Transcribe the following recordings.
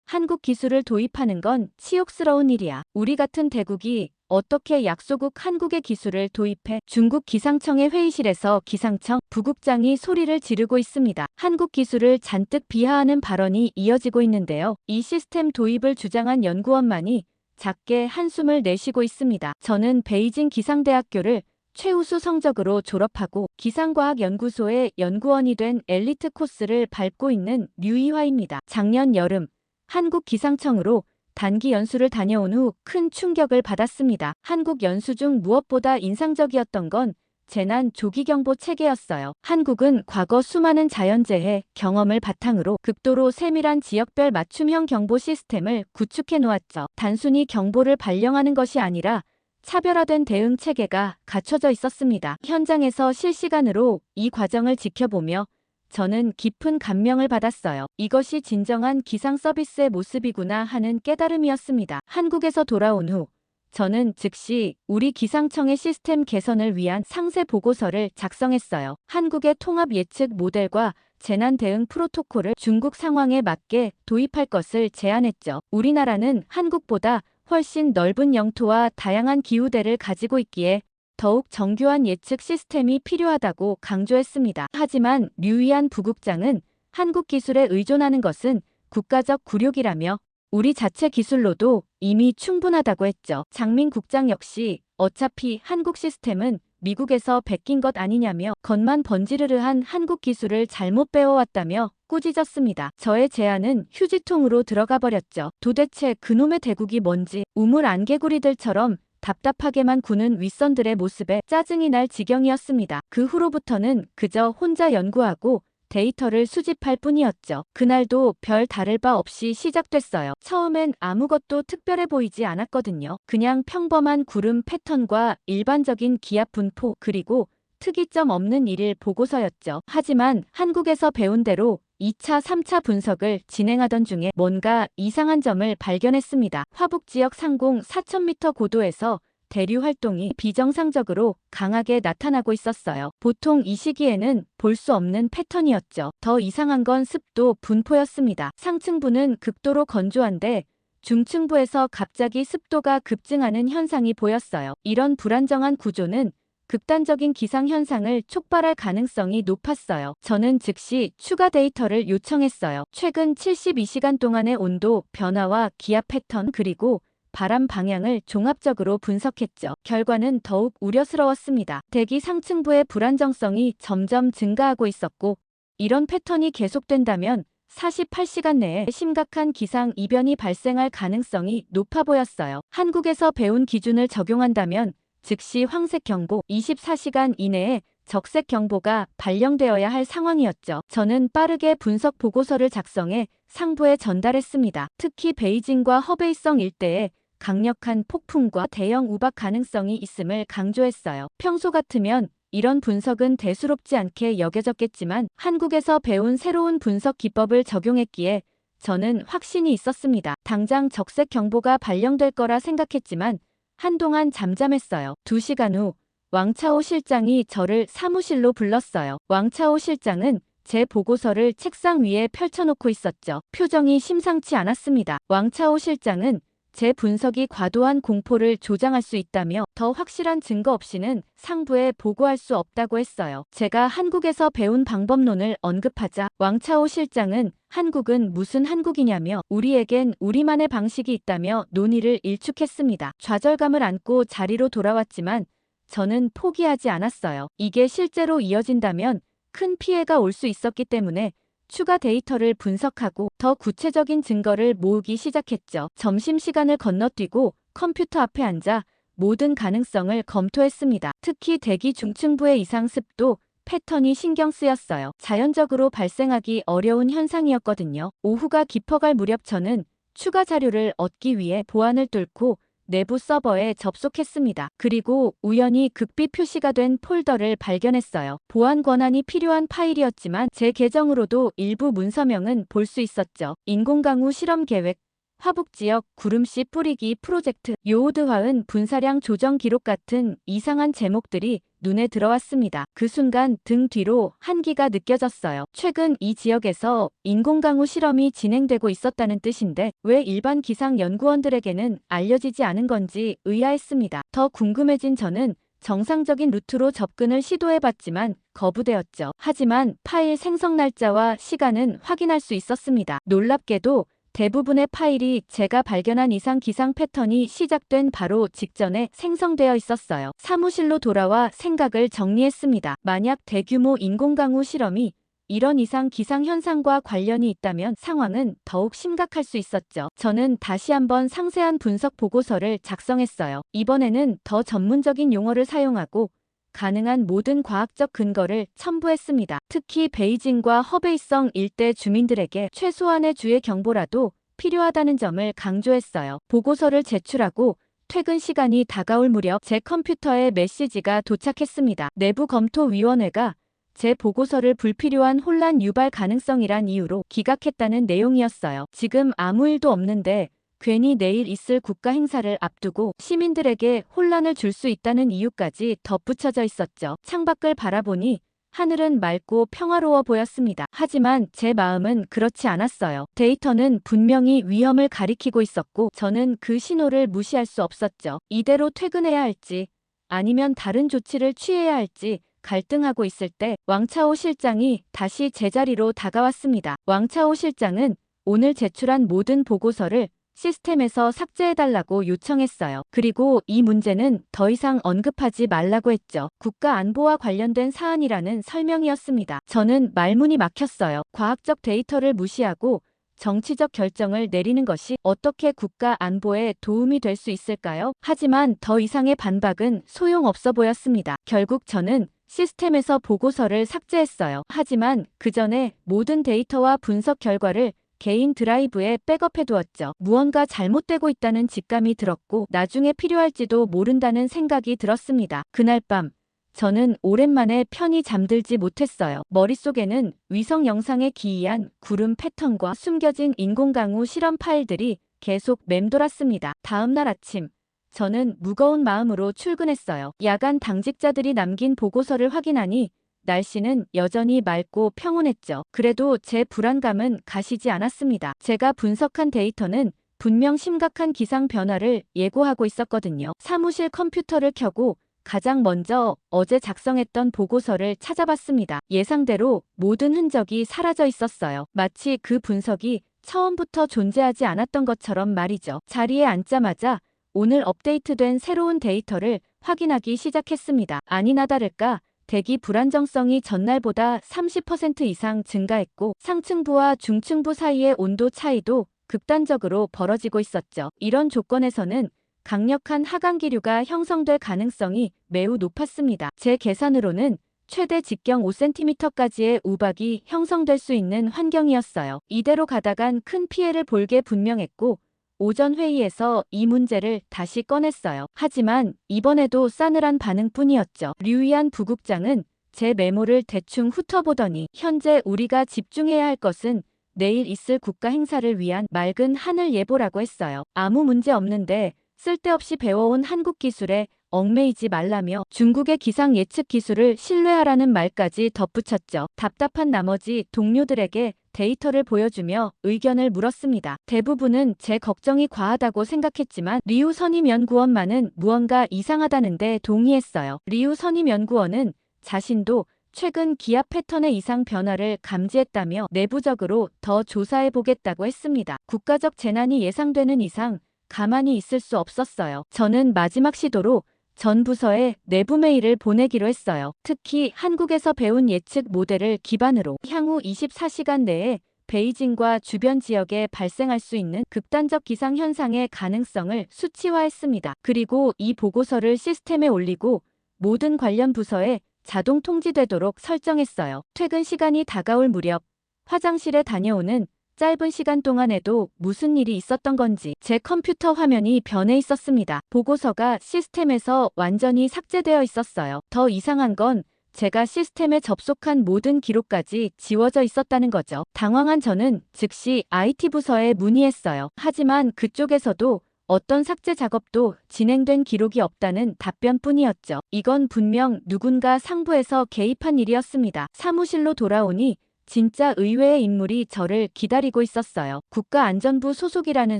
한국 기술을 도입하는 건 치욕스러운 일이야. 우리 같은 대국이 어떻게 약소국 한국의 기술을 도입해? 중국 기상청의 회의실에서 기상청 부국장이 소리를 지르고 있습니다. 한국 기술을 잔뜩 비하하는 발언이 이어지고 있는데요. 이 시스템 도입을 주장한 연구원만이 작게 한숨을 내쉬고 있습니다. 저는 베이징 기상대학교를 최우수 성적으로 졸업하고 기상과학연구소의 연구원이 된 엘리트 코스를 밟고 있는 류이화입니다. 작년 여름 한국 기상청으로 단기 연수를 다녀온 후 큰 충격을 받았습니다. 한국 연수 중 무엇보다 인상적이었던 건 재난 조기경보 체계였어요. 한국은 과거 수많은 자연재해 경험을 바탕으로 극도로 세밀한 지역별 맞춤형 경보 시스템을 구축해 놓았죠. 단순히 경보를 발령하는 것이 아니라 차별화된 대응 체계가 갖춰져 있었습니다. 현장에서 실시간으로 이 과정을 지켜보며 저는 깊은 감명을 받았어요. 이것이 진정한 기상 서비스의 모습이구나 하는 깨달음이었습니다. 한국에서 돌아온 후 저는 즉시 우리 기상청의 시스템 개선을 위한 상세 보고서를 작성했어요. 한국의 통합 예측 모델과 재난 대응 프로토콜을 중국 상황에 맞게 도입할 것을 제안했죠. 우리나라는 한국보다 훨씬 넓은 영토와 다양한 기후대를 가지고 있기에 더욱 정교한 예측 시스템이 필요하다고 강조했습니다. 하지만 류이안 부국장은 한국 기술에 의존하는 것은 국가적 굴욕이라며 우리 자체 기술로도 이미 충분하다고 했죠. 장민 국장 역시 어차피 한국 시스템은 미국에서 베낀 것 아니냐며 겉만 번지르르한 한국 기술을 잘못 배워왔다며 꾸짖었습니다. 저의 제안은 휴지통으로 들어가 버렸죠. 도대체 그놈의 대국이 뭔지 우물 안개구리들처럼 답답하게만 구는 윗선들의 모습에 짜증이 날 지경이었습니다. 그 후로부터는 그저 혼자 연구하고 데이터를 수집할 뿐이었죠. 그날도 별 다를 바 없이 시작됐어요. 처음엔 아무것도 특별해 보이지 않았거든요. 그냥 평범한 구름 패턴과 일반적인 기압 분포 그리고 특이점 없는 일일 보고서였죠. 하지만 한국에서 배운 대로 2차, 3차 분석을 진행하던 중에 뭔가 이상한 점을 발견했습니다. 화북지역 상공 4,000m 고도에서 대류 활동이 비정상적으로 강하게 나타나고 있었어요. 보통 이 시기에는 볼 수 없는 패턴이었죠. 더 이상한 건 습도 분포였습니다. 상층부는 극도로 건조한데 중층부에서 갑자기 습도가 급증하는 현상이 보였어요. 이런 불안정한 구조는 극단적인 기상현상을 촉발할 가능성이 높았어요. 저는 즉시 추가 데이터를 요청했어요. 최근 72시간 동안의 온도 변화와 기압 패턴 그리고 바람 방향을 종합적으로 분석했죠. 결과는 더욱 우려스러웠습니다. 대기 상층부의 불안정성이 점점 증가하고 있었고 이런 패턴이 계속된다면 48시간 내에 심각한 기상 이변이 발생할 가능성이 높아 보였어요. 한국에서 배운 기준을 적용한다면 즉시 황색 경보, 24시간 이내에 적색 경보가 발령되어야 할 상황이었죠. 저는 빠르게 분석 보고서를 작성해 상부에 전달했습니다. 특히 베이징과 허베이성 일대에 강력한 폭풍과 대형 우박 가능성이 있음을 강조했어요. 평소 같으면 이런 분석은 대수롭지 않게 여겨졌겠지만 한국에서 배운 새로운 분석 기법을 적용했기에 저는 확신이 있었습니다. 당장 적색 경보가 발령될 거라 생각했지만 한동안 잠잠했어요. 2시간 후 왕차오 실장이 저를 사무실로 불렀어요. 왕차오 실장은 제 보고서를 책상 위에 펼쳐놓고 있었죠. 표정이 심상치 않았습니다. 왕차오 실장은 제 분석이 과도한 공포를 조장할 수 있다며 더 확실한 증거 없이는 상부에 보고할 수 없다고 했어요. 제가 한국에서 배운 방법론을 언급하자 왕차오 실장은 한국은 무슨 한국이냐며 우리에겐 우리만의 방식이 있다며 논의를 일축했습니다. 좌절감을 안고 자리로 돌아왔지만 저는 포기하지 않았어요. 이게 실제로 이어진다면 큰 피해가 올 수 있었기 때문에 추가 데이터를 분석하고 더 구체적인 증거를 모으기 시작했죠. 점심시간을 건너뛰고 컴퓨터 앞에 앉아 모든 가능성을 검토했습니다. 특히 대기 중층부의 이상 습도 패턴이 신경 쓰였어요. 자연적으로 발생하기 어려운 현상이었거든요. 오후가 깊어갈 무렵 저는 추가 자료를 얻기 위해 보안을 뚫고 내부 서버에 접속했습니다. 그리고 우연히 극비 표시가 된 폴더를 발견했어요. 보안 권한이 필요한 파일이었지만 제 계정으로도 일부 문서명은 볼 수 있었죠. 인공강우 실험 계획, 화북지역 구름씨 뿌리기 프로젝트, 요오드 화은 분사량 조정 기록 같은 이상한 제목들이 눈에 들어왔습니다. 그 순간 등 뒤로 한기가 느껴졌어요. 최근 이 지역에서 인공강우 실험이 진행되고 있었다는 뜻인데 왜 일반 기상 연구원들에게는 알려지지 않은 건지 의아했습니다. 더 궁금해진 저는 정상적인 루트로 접근을 시도해봤지만 거부되었죠. 하지만 파일 생성 날짜와 시간은 확인할 수 있었습니다. 놀랍게도 대부분의 파일이 제가 발견한 이상 기상 패턴이 시작된 바로 직전에 생성되어 있었어요. 사무실로 돌아와 생각을 정리했습니다. 만약 대규모 인공강우 실험이 이런 이상 기상 현상과 관련이 있다면 상황은 더욱 심각할 수 있었죠. 저는 다시 한번 상세한 분석 보고서를 작성했어요. 이번에는 더 전문적인 용어를 사용하고 가능한 모든 과학적 근거를 첨부했습니다. 특히 베이징과 허베이성 일대 주민들에게 최소한의 주의 경보라도 필요하다는 점을 강조했어요. 보고서를 제출하고 퇴근 시간이 다가올 무렵 제 컴퓨터에 메시지가 도착했습니다. 내부검토위원회가 제 보고서를 불필요한 혼란 유발 가능성이란 이유로 기각했다는 내용이었어요. 지금 아무 일도 없는데 괜히 내일 있을 국가 행사를 앞두고 시민들에게 혼란을 줄 수 있다는 이유까지 덧붙여져 있었죠. 창밖을 바라보니 하늘은 맑고 평화로워 보였습니다. 하지만 제 마음은 그렇지 않았어요. 데이터는 분명히 위험을 가리키고 있었고 저는 그 신호를 무시할 수 없었죠. 이대로 퇴근해야 할지 아니면 다른 조치를 취해야 할지 갈등하고 있을 때 왕차오 실장이 다시 제자리로 다가왔습니다. 왕차오 실장은 오늘 제출한 모든 보고서를 시스템에서 삭제해달라고 요청했어요. 그리고 이 문제는 더 이상 언급하지 말라고 했죠. 국가 안보와 관련된 사안이라는 설명이었습니다. 저는 말문이 막혔어요. 과학적 데이터를 무시하고 정치적 결정을 내리는 것이 어떻게 국가 안보에 도움이 될 수 있을까요? 하지만 더 이상의 반박은 소용없어 보였습니다. 결국 저는 시스템에서 보고서를 삭제했어요. 하지만 그 전에 모든 데이터와 분석 결과를 개인 드라이브에 백업해두었죠. 무언가 잘못되고 있다는 직감이 들었고 나중에 필요할지도 모른다는 생각이 들었습니다. 그날 밤 저는 오랜만에 편히 잠들지 못했어요. 머릿속에는 위성 영상에 기이한 구름 패턴과 숨겨진 인공강우 실험 파일들이 계속 맴돌았습니다. 다음 날 아침 저는 무거운 마음으로 출근했어요. 야간 당직자들이 남긴 보고서를 확인하니 날씨는 여전히 맑고 평온했죠. 그래도 제 불안감은 가시지 않았습니다. 제가 분석한 데이터는 분명 심각한 기상 변화를 예고하고 있었거든요. 사무실 컴퓨터를 켜고 가장 먼저 어제 작성했던 보고서를 찾아봤습니다. 예상대로 모든 흔적이 사라져 있었어요. 마치 그 분석이 처음부터 존재하지 않았던 것처럼 말이죠. 자리에 앉자마자 오늘 업데이트된 새로운 데이터를 확인하기 시작했습니다. 아니나 다를까 대기 불안정성이 전날보다 30% 이상 증가했고 상층부와 중층부 사이의 온도 차이도 극단적으로 벌어지고 있었죠. 이런 조건에서는 강력한 하강기류가 형성될 가능성이 매우 높았습니다. 제 계산으로는 최대 직경 5cm까지의 우박이 형성될 수 있는 환경이었어요. 이대로 가다간 큰 피해를 볼 게 분명했고 오전 회의에서 이 문제를 다시 꺼냈어요. 하지만 이번에도 싸늘한 반응뿐이었죠. 류이안 부국장은 제 메모를 대충 훑어보더니 현재 우리가 집중해야 할 것은 내일 있을 국가 행사를 위한 맑은 하늘 예보라고 했어요. 아무 문제 없는데 쓸데없이 배워온 한국 기술에 얽매이지 말라며 중국의 기상 예측 기술을 신뢰하라는 말까지 덧붙였죠. 답답한 나머지 동료들에게 데이터를 보여주며 의견을 물었습니다. 대부분은 제 걱정이 과하다고 생각했지만 리우 선임연구원만은 무언가 이상하다는데 동의했어요. 리우 선임연구원은 자신도 최근 기압 패턴의 이상 변화를 감지했다며 내부적으로 더 조사해보겠다고 했습니다. 국가적 재난이 예상되는 이상 가만히 있을 수 없었어요. 저는 마지막 시도로 전 부서에 내부 메일을 보내기로 했어요. 특히 한국에서 배운 예측 모델을 기반으로 향후 24시간 내에 베이징과 주변 지역에 발생할 수 있는 극단적 기상 현상의 가능성을 수치화했습니다. 그리고 이 보고서를 시스템에 올리고 모든 관련 부서에 자동 통지되도록 설정했어요. 퇴근 시간이 다가올 무렵 화장실에 다녀오는 짧은 시간 동안에도 무슨 일이 있었던 건지 제 컴퓨터 화면이 변해 있었습니다. 보고서가 시스템에서 완전히 삭제되어 있었어요. 더 이상한 건 제가 시스템에 접속한 모든 기록까지 지워져 있었다는 거죠. 당황한 저는 즉시 IT 부서에 문의했어요. 하지만 그쪽에서도 어떤 삭제 작업도 진행된 기록이 없다는 답변뿐이었죠. 이건 분명 누군가 상부에서 개입한 일이었습니다. 사무실로 돌아오니 진짜 의외의 인물이 저를 기다리고 있었어요. 국가안전부 소속이라는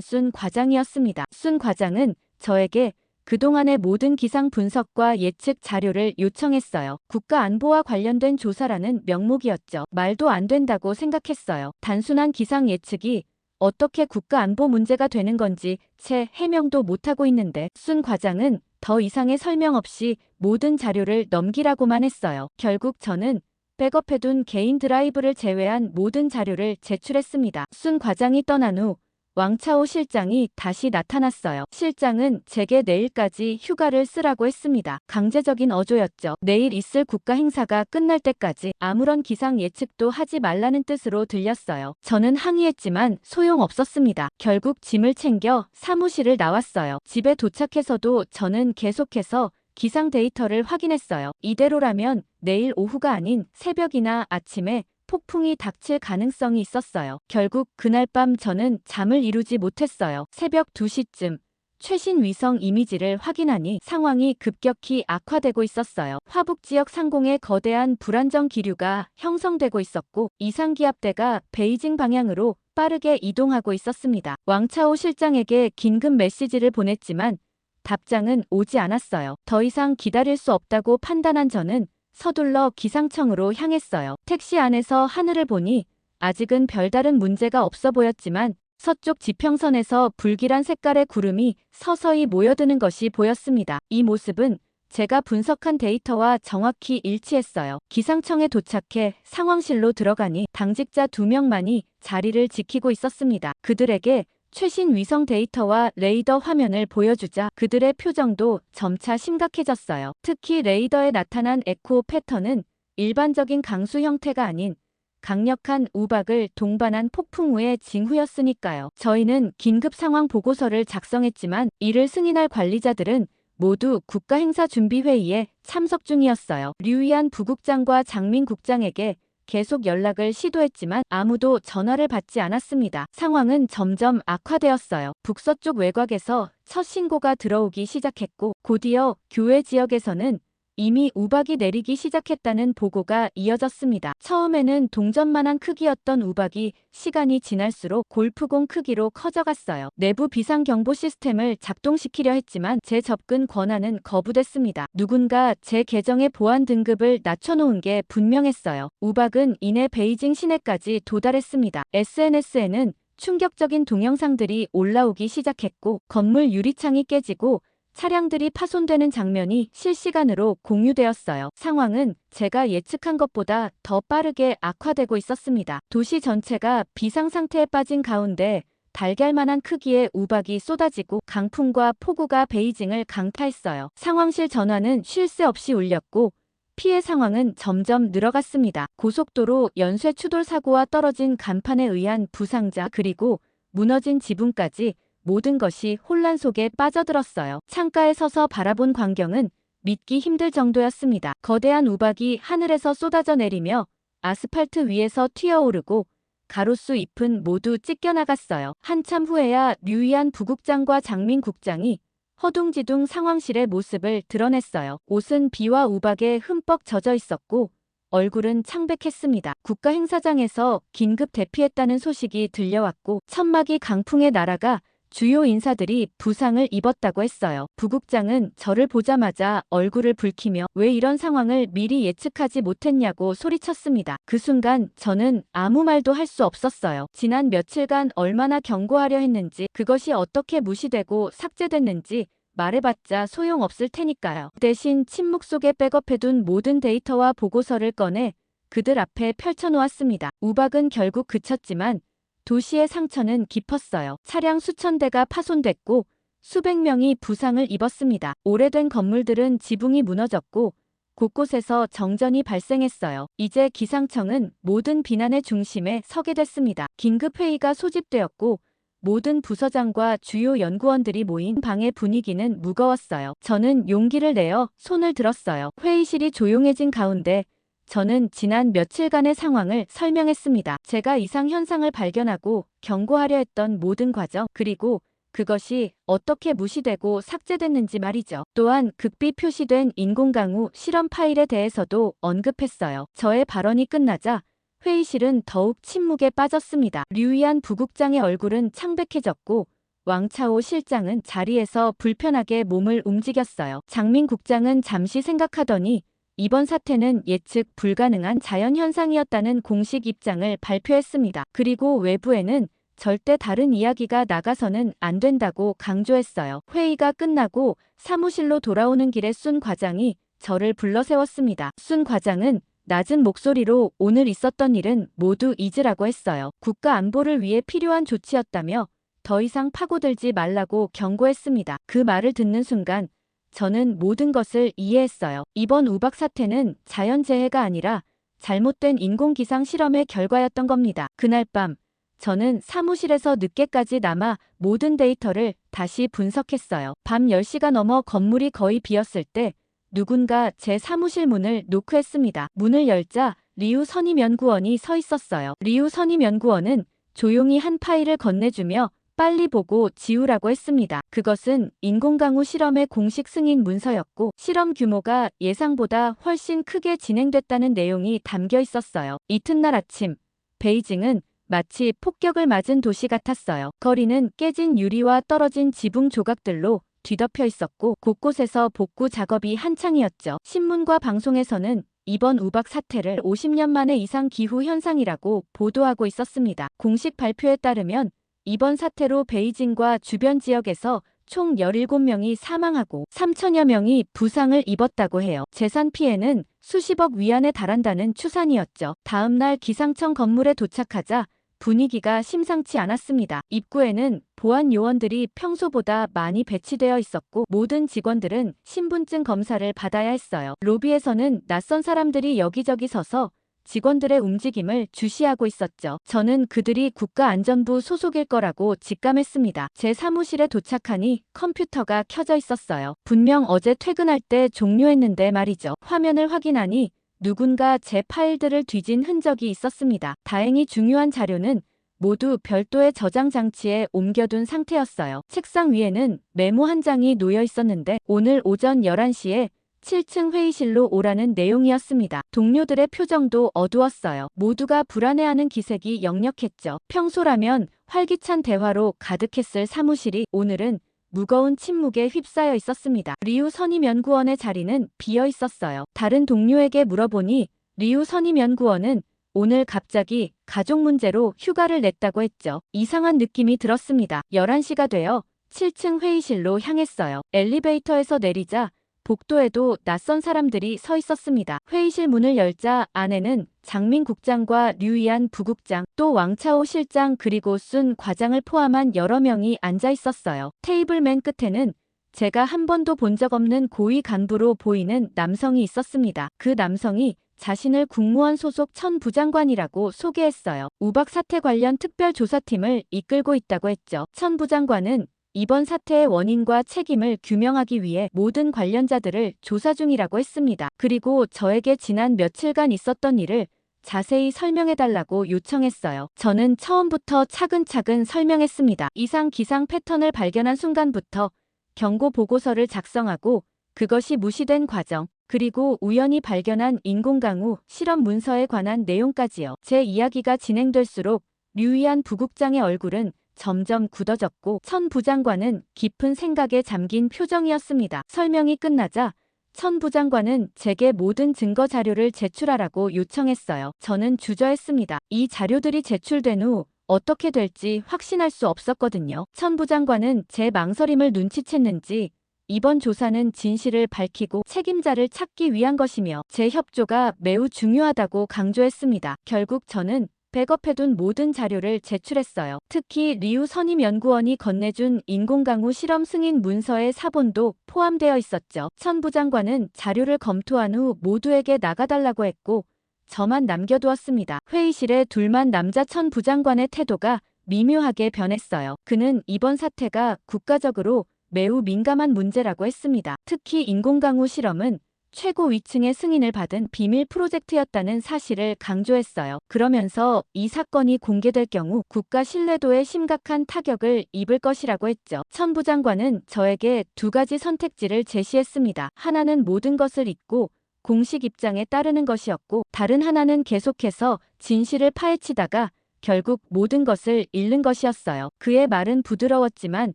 순 과장이었습니다. 순 과장은 저에게 그동안의 모든 기상 분석과 예측 자료를 요청했어요. 국가안보와 관련된 조사라는 명목이었죠. 말도 안 된다고 생각했어요. 단순한 기상 예측이 어떻게 국가안보 문제가 되는 건지 채 해명도 못하고 있는데 순 과장은 더 이상의 설명 없이 모든 자료를 넘기라고만 했어요. 결국 저는 백업해둔 개인 드라이브를 제외한 모든 자료를 제출했습니다. 순 과장이 떠난 후 왕차오 실장이 다시 나타났어요. 실장은 제게 내일까지 휴가를 쓰라고 했습니다. 강제적인 어조였죠. 내일 있을 국가 행사가 끝날 때까지 아무런 기상 예측도 하지 말라는 뜻으로 들렸어요. 저는 항의했지만 소용없었습니다. 결국 짐을 챙겨 사무실을 나왔어요. 집에 도착해서도 저는 계속해서 기상 데이터를 확인했어요. 이대로라면 내일 오후가 아닌 새벽이나 아침에 폭풍이 닥칠 가능성이 있었어요. 결국 그날 밤 저는 잠을 이루지 못했어요. 새벽 2시쯤 최신 위성 이미지를 확인하니 상황이 급격히 악화되고 있었어요. 화북 지역 상공에 거대한 불안정 기류가 형성되고 있었고 이상기압대가 베이징 방향으로 빠르게 이동하고 있었습니다. 왕차오 실장에게 긴급 메시지를 보냈지만 답장은 오지 않았어요. 더 이상 기다릴 수 없다고 판단한 저는 서둘러 기상청으로 향했어요. 택시 안에서 하늘을 보니 아직은 별다른 문제가 없어 보였지만 서쪽 지평선에서 불길한 색깔의 구름이 서서히 모여드는 것이 보였습니다. 이 모습은 제가 분석한 데이터와 정확히 일치했어요. 기상청에 도착해 상황실로 들어가니 당직자 2명만이 자리를 지키고 있었습니다. 그들에게 최신 위성 데이터와 레이더 화면을 보여주자 그들의 표정도 점차 심각해졌어요. 특히 레이더에 나타난 에코 패턴은 일반적인 강수 형태가 아닌 강력한 우박을 동반한 폭풍우의 징후였으니까요. 저희는 긴급 상황 보고서를 작성했지만 이를 승인할 관리자들은 모두 국가행사준비회의에 참석 중이었어요. 류이안 부국장과 장민 국장에게 계속 연락을 시도했지만 아무도 전화를 받지 않았습니다. 상황은 점점 악화되었어요. 북서쪽 외곽에서 첫 신고가 들어오기 시작했고 곧이어 교외 지역에서는 이미 우박이 내리기 시작했다는 보고가 이어졌습니다. 처음에는 동전만한 크기였던 우박이 시간이 지날수록 골프공 크기로 커져갔어요. 내부 비상경보 시스템을 작동시키려 했지만 제 접근 권한은 거부됐습니다. 누군가 제 계정의 보안 등급을 낮춰놓은 게 분명했어요. 우박은 이내 베이징 시내까지 도달했습니다. SNS에는 충격적인 동영상들이 올라오기 시작했고 건물 유리창이 깨지고 차량들이 파손되는 장면이 실시간으로 공유되었어요. 상황은 제가 예측한 것보다 더 빠르게 악화되고 있었습니다. 도시 전체가 비상상태에 빠진 가운데 달걀만한 크기의 우박이 쏟아지고 강풍과 폭우가 베이징을 강타했어요. 상황실 전화는 쉴 새 없이 울렸고 피해 상황은 점점 늘어갔습니다. 고속도로 연쇄 추돌 사고와 떨어진 간판에 의한 부상자 그리고 무너진 지붕까지 모든 것이 혼란 속에 빠져들었어요. 창가에 서서 바라본 광경은 믿기 힘들 정도였습니다. 거대한 우박이 하늘에서 쏟아져 내리며 아스팔트 위에서 튀어오르고 가로수 잎은 모두 찢겨나갔어요. 한참 후에야 류이안 부국장과 장민 국장이 허둥지둥 상황실의 모습을 드러냈어요. 옷은 비와 우박에 흠뻑 젖어 있었고 얼굴은 창백했습니다. 국가행사장에서 긴급 대피했다는 소식이 들려왔고 천막이 강풍에 날아가 주요 인사들이 부상을 입었다고 했어요. 부국장은 저를 보자마자 얼굴을 붉히며 왜 이런 상황을 미리 예측하지 못했냐고 소리쳤습니다. 그 순간 저는 아무 말도 할 수 없었어요. 지난 며칠간 얼마나 경고하려 했는지 그것이 어떻게 무시되고 삭제됐는지 말해봤자 소용없을 테니까요. 대신 침묵 속에 백업해둔 모든 데이터와 보고서를 꺼내 그들 앞에 펼쳐놓았습니다. 우박은 결국 그쳤지만 도시의 상처는 깊었어요. 차량 수천 대가 파손됐고 수백 명이 부상을 입었습니다. 오래된 건물들은 지붕이 무너졌고 곳곳에서 정전이 발생했어요. 이제 기상청은 모든 비난의 중심에 서게 됐습니다. 긴급회의가 소집되었고 모든 부서장과 주요 연구원들이 모인 방의 분위기는 무거웠어요. 저는 용기를 내어 손을 들었어요. 회의실이 조용해진 가운데 저는 지난 며칠간의 상황을 설명했습니다. 제가 이상 현상을 발견하고 경고하려 했던 모든 과정, 그리고 그것이 어떻게 무시되고 삭제됐는지 말이죠. 또한 극비 표시된 인공강우 실험 파일에 대해서도 언급했어요. 저의 발언이 끝나자 회의실은 더욱 침묵에 빠졌습니다. 류이안 부국장의 얼굴은 창백해졌고 왕차오 실장은 자리에서 불편하게 몸을 움직였어요. 장민 국장은 잠시 생각하더니 이번 사태는 예측 불가능한 자연현상이었다는 공식 입장을 발표했습니다. 그리고 외부에는 절대 다른 이야기가 나가서는 안 된다고 강조했어요. 회의가 끝나고 사무실로 돌아오는 길에 순 과장이 저를 불러 세웠습니다. 순 과장은 낮은 목소리로 오늘 있었던 일은 모두 잊으라고 했어요. 국가 안보를 위해 필요한 조치였다며 더 이상 파고들지 말라고 경고했습니다. 그 말을 듣는 순간 저는 모든 것을 이해했어요. 이번 우박 사태는 자연재해가 아니라 잘못된 인공기상 실험의 결과였던 겁니다. 그날 밤 저는 사무실에서 늦게까지 남아 모든 데이터를 다시 분석했어요. 밤 10시가 넘어 건물이 거의 비었을 때 누군가 제 사무실 문을 노크했습니다. 문을 열자 리우 선임연구원이 서 있었어요. 리우 선임연구원은 조용히 한 파일을 건네주며 빨리 보고 지우라고 했습니다. 그것은 인공강우 실험의 공식 승인 문서였고 실험 규모가 예상보다 훨씬 크게 진행됐다는 내용이 담겨 있었어요. 이튿날 아침 베이징은 마치 폭격을 맞은 도시 같았어요. 거리는 깨진 유리와 떨어진 지붕 조각들로 뒤덮여 있었고 곳곳에서 복구 작업이 한창이었죠. 신문과 방송에서는 이번 우박 사태를 50년 만에 이상 기후 현상이라고 보도하고 있었습니다. 공식 발표에 따르면 이번 사태로 베이징과 주변 지역에서 총 17명이 사망하고 3천여 명이 부상을 입었다고 해요. 재산 피해는 수십억 위안에 달한다는 추산이었죠. 다음 날 기상청 건물에 도착하자 분위기가 심상치 않았습니다. 입구에는 보안 요원들이 평소보다 많이 배치되어 있었고 모든 직원들은 신분증 검사를 받아야 했어요. 로비에서는 낯선 사람들이 여기저기 서서 직원들의 움직임을 주시하고 있었죠. 저는 그들이 국가안전부 소속일 거라고 직감했습니다. 제 사무실에 도착하니 컴퓨터가 켜져 있었어요. 분명 어제 퇴근할 때 종료했는데 말이죠. 화면을 확인하니 누군가 제 파일들을 뒤진 흔적이 있었습니다. 다행히 중요한 자료는 모두 별도의 저장 장치에 옮겨둔 상태였어요. 책상 위에는 메모 한 장이 놓여 있었는데 오늘 오전 11시에 7층 회의실로 오라는 내용이었습니다. 동료들의 표정도 어두웠어요. 모두가 불안해하는 기색이 역력했죠. 평소라면 활기찬 대화로 가득했을 사무실이 오늘은 무거운 침묵에 휩싸여 있었습니다. 리우 선임연구원의 자리는 비어 있었어요. 다른 동료에게 물어보니 리우 선임연구원은 오늘 갑자기 가족 문제로 휴가를 냈다고 했죠. 이상한 느낌이 들었습니다. 11시가 되어 7층 회의실로 향했어요. 엘리베이터에서 내리자 복도에도 낯선 사람들이 서 있었습니다. 회의실 문을 열자 안에는 장민 국장과 류이안 부국장, 또 왕차오 실장 그리고 순 과장을 포함한 여러 명이 앉아 있었어요. 테이블 맨 끝에는 제가 한 번도 본 적 없는 고위 간부로 보이는 남성이 있었습니다. 그 남성이 자신을 국무원 소속 천 부장관이라고 소개했어요. 우박 사태 관련 특별조사팀을 이끌고 있다고 했죠. 천 부장관은 이번 사태의 원인과 책임을 규명하기 위해 모든 관련자들을 조사 중이라고 했습니다. 그리고 저에게 지난 며칠간 있었던 일을 자세히 설명해달라고 요청했어요. 저는 처음부터 차근차근 설명했습니다. 이상 기상 패턴을 발견한 순간부터 경고 보고서를 작성하고 그것이 무시된 과정, 그리고 우연히 발견한 인공강우 실험 문서에 관한 내용까지요. 제 이야기가 진행될수록 류이안 부국장의 얼굴은 점점 굳어졌고 천 부장관은 깊은 생각에 잠긴 표정이었습니다. 설명이 끝나자 천 부장관은 제게 모든 증거 자료를 제출하라고 요청했어요. 저는 주저했습니다. 이 자료들이 제출된 후 어떻게 될지 확신할 수 없었거든요. 천 부장관은 제 망설임을 눈치챘는지 이번 조사는 진실을 밝히고 책임자를 찾기 위한 것이며 제 협조가 매우 중요하다고 강조했습니다. 결국 저는 백업해둔 모든 자료를 제출했어요. 특히 리우 선임연구원이 건네준 인공강우 실험 승인 문서의 사본도 포함되어 있었죠. 천 부장관은 자료를 검토한 후 모두에게 나가달라고 했고 저만 남겨두었습니다. 회의실에 둘만 남자 천 부장관의 태도가 미묘하게 변했어요. 그는 이번 사태가 국가적으로 매우 민감한 문제라고 했습니다. 특히 인공강우 실험은 최고 위층의 승인을 받은 비밀 프로젝트였다는 사실을 강조했어요. 그러면서 이 사건이 공개될 경우 국가 신뢰도에 심각한 타격을 입을 것이라고 했죠. 천 부장관은 저에게 두 가지 선택지를 제시했습니다. 하나는 모든 것을 잊고 공식 입장에 따르는 것이었고, 다른 하나는 계속해서 진실을 파헤치다가 결국 모든 것을 잃는 것이었어요. 그의 말은 부드러웠지만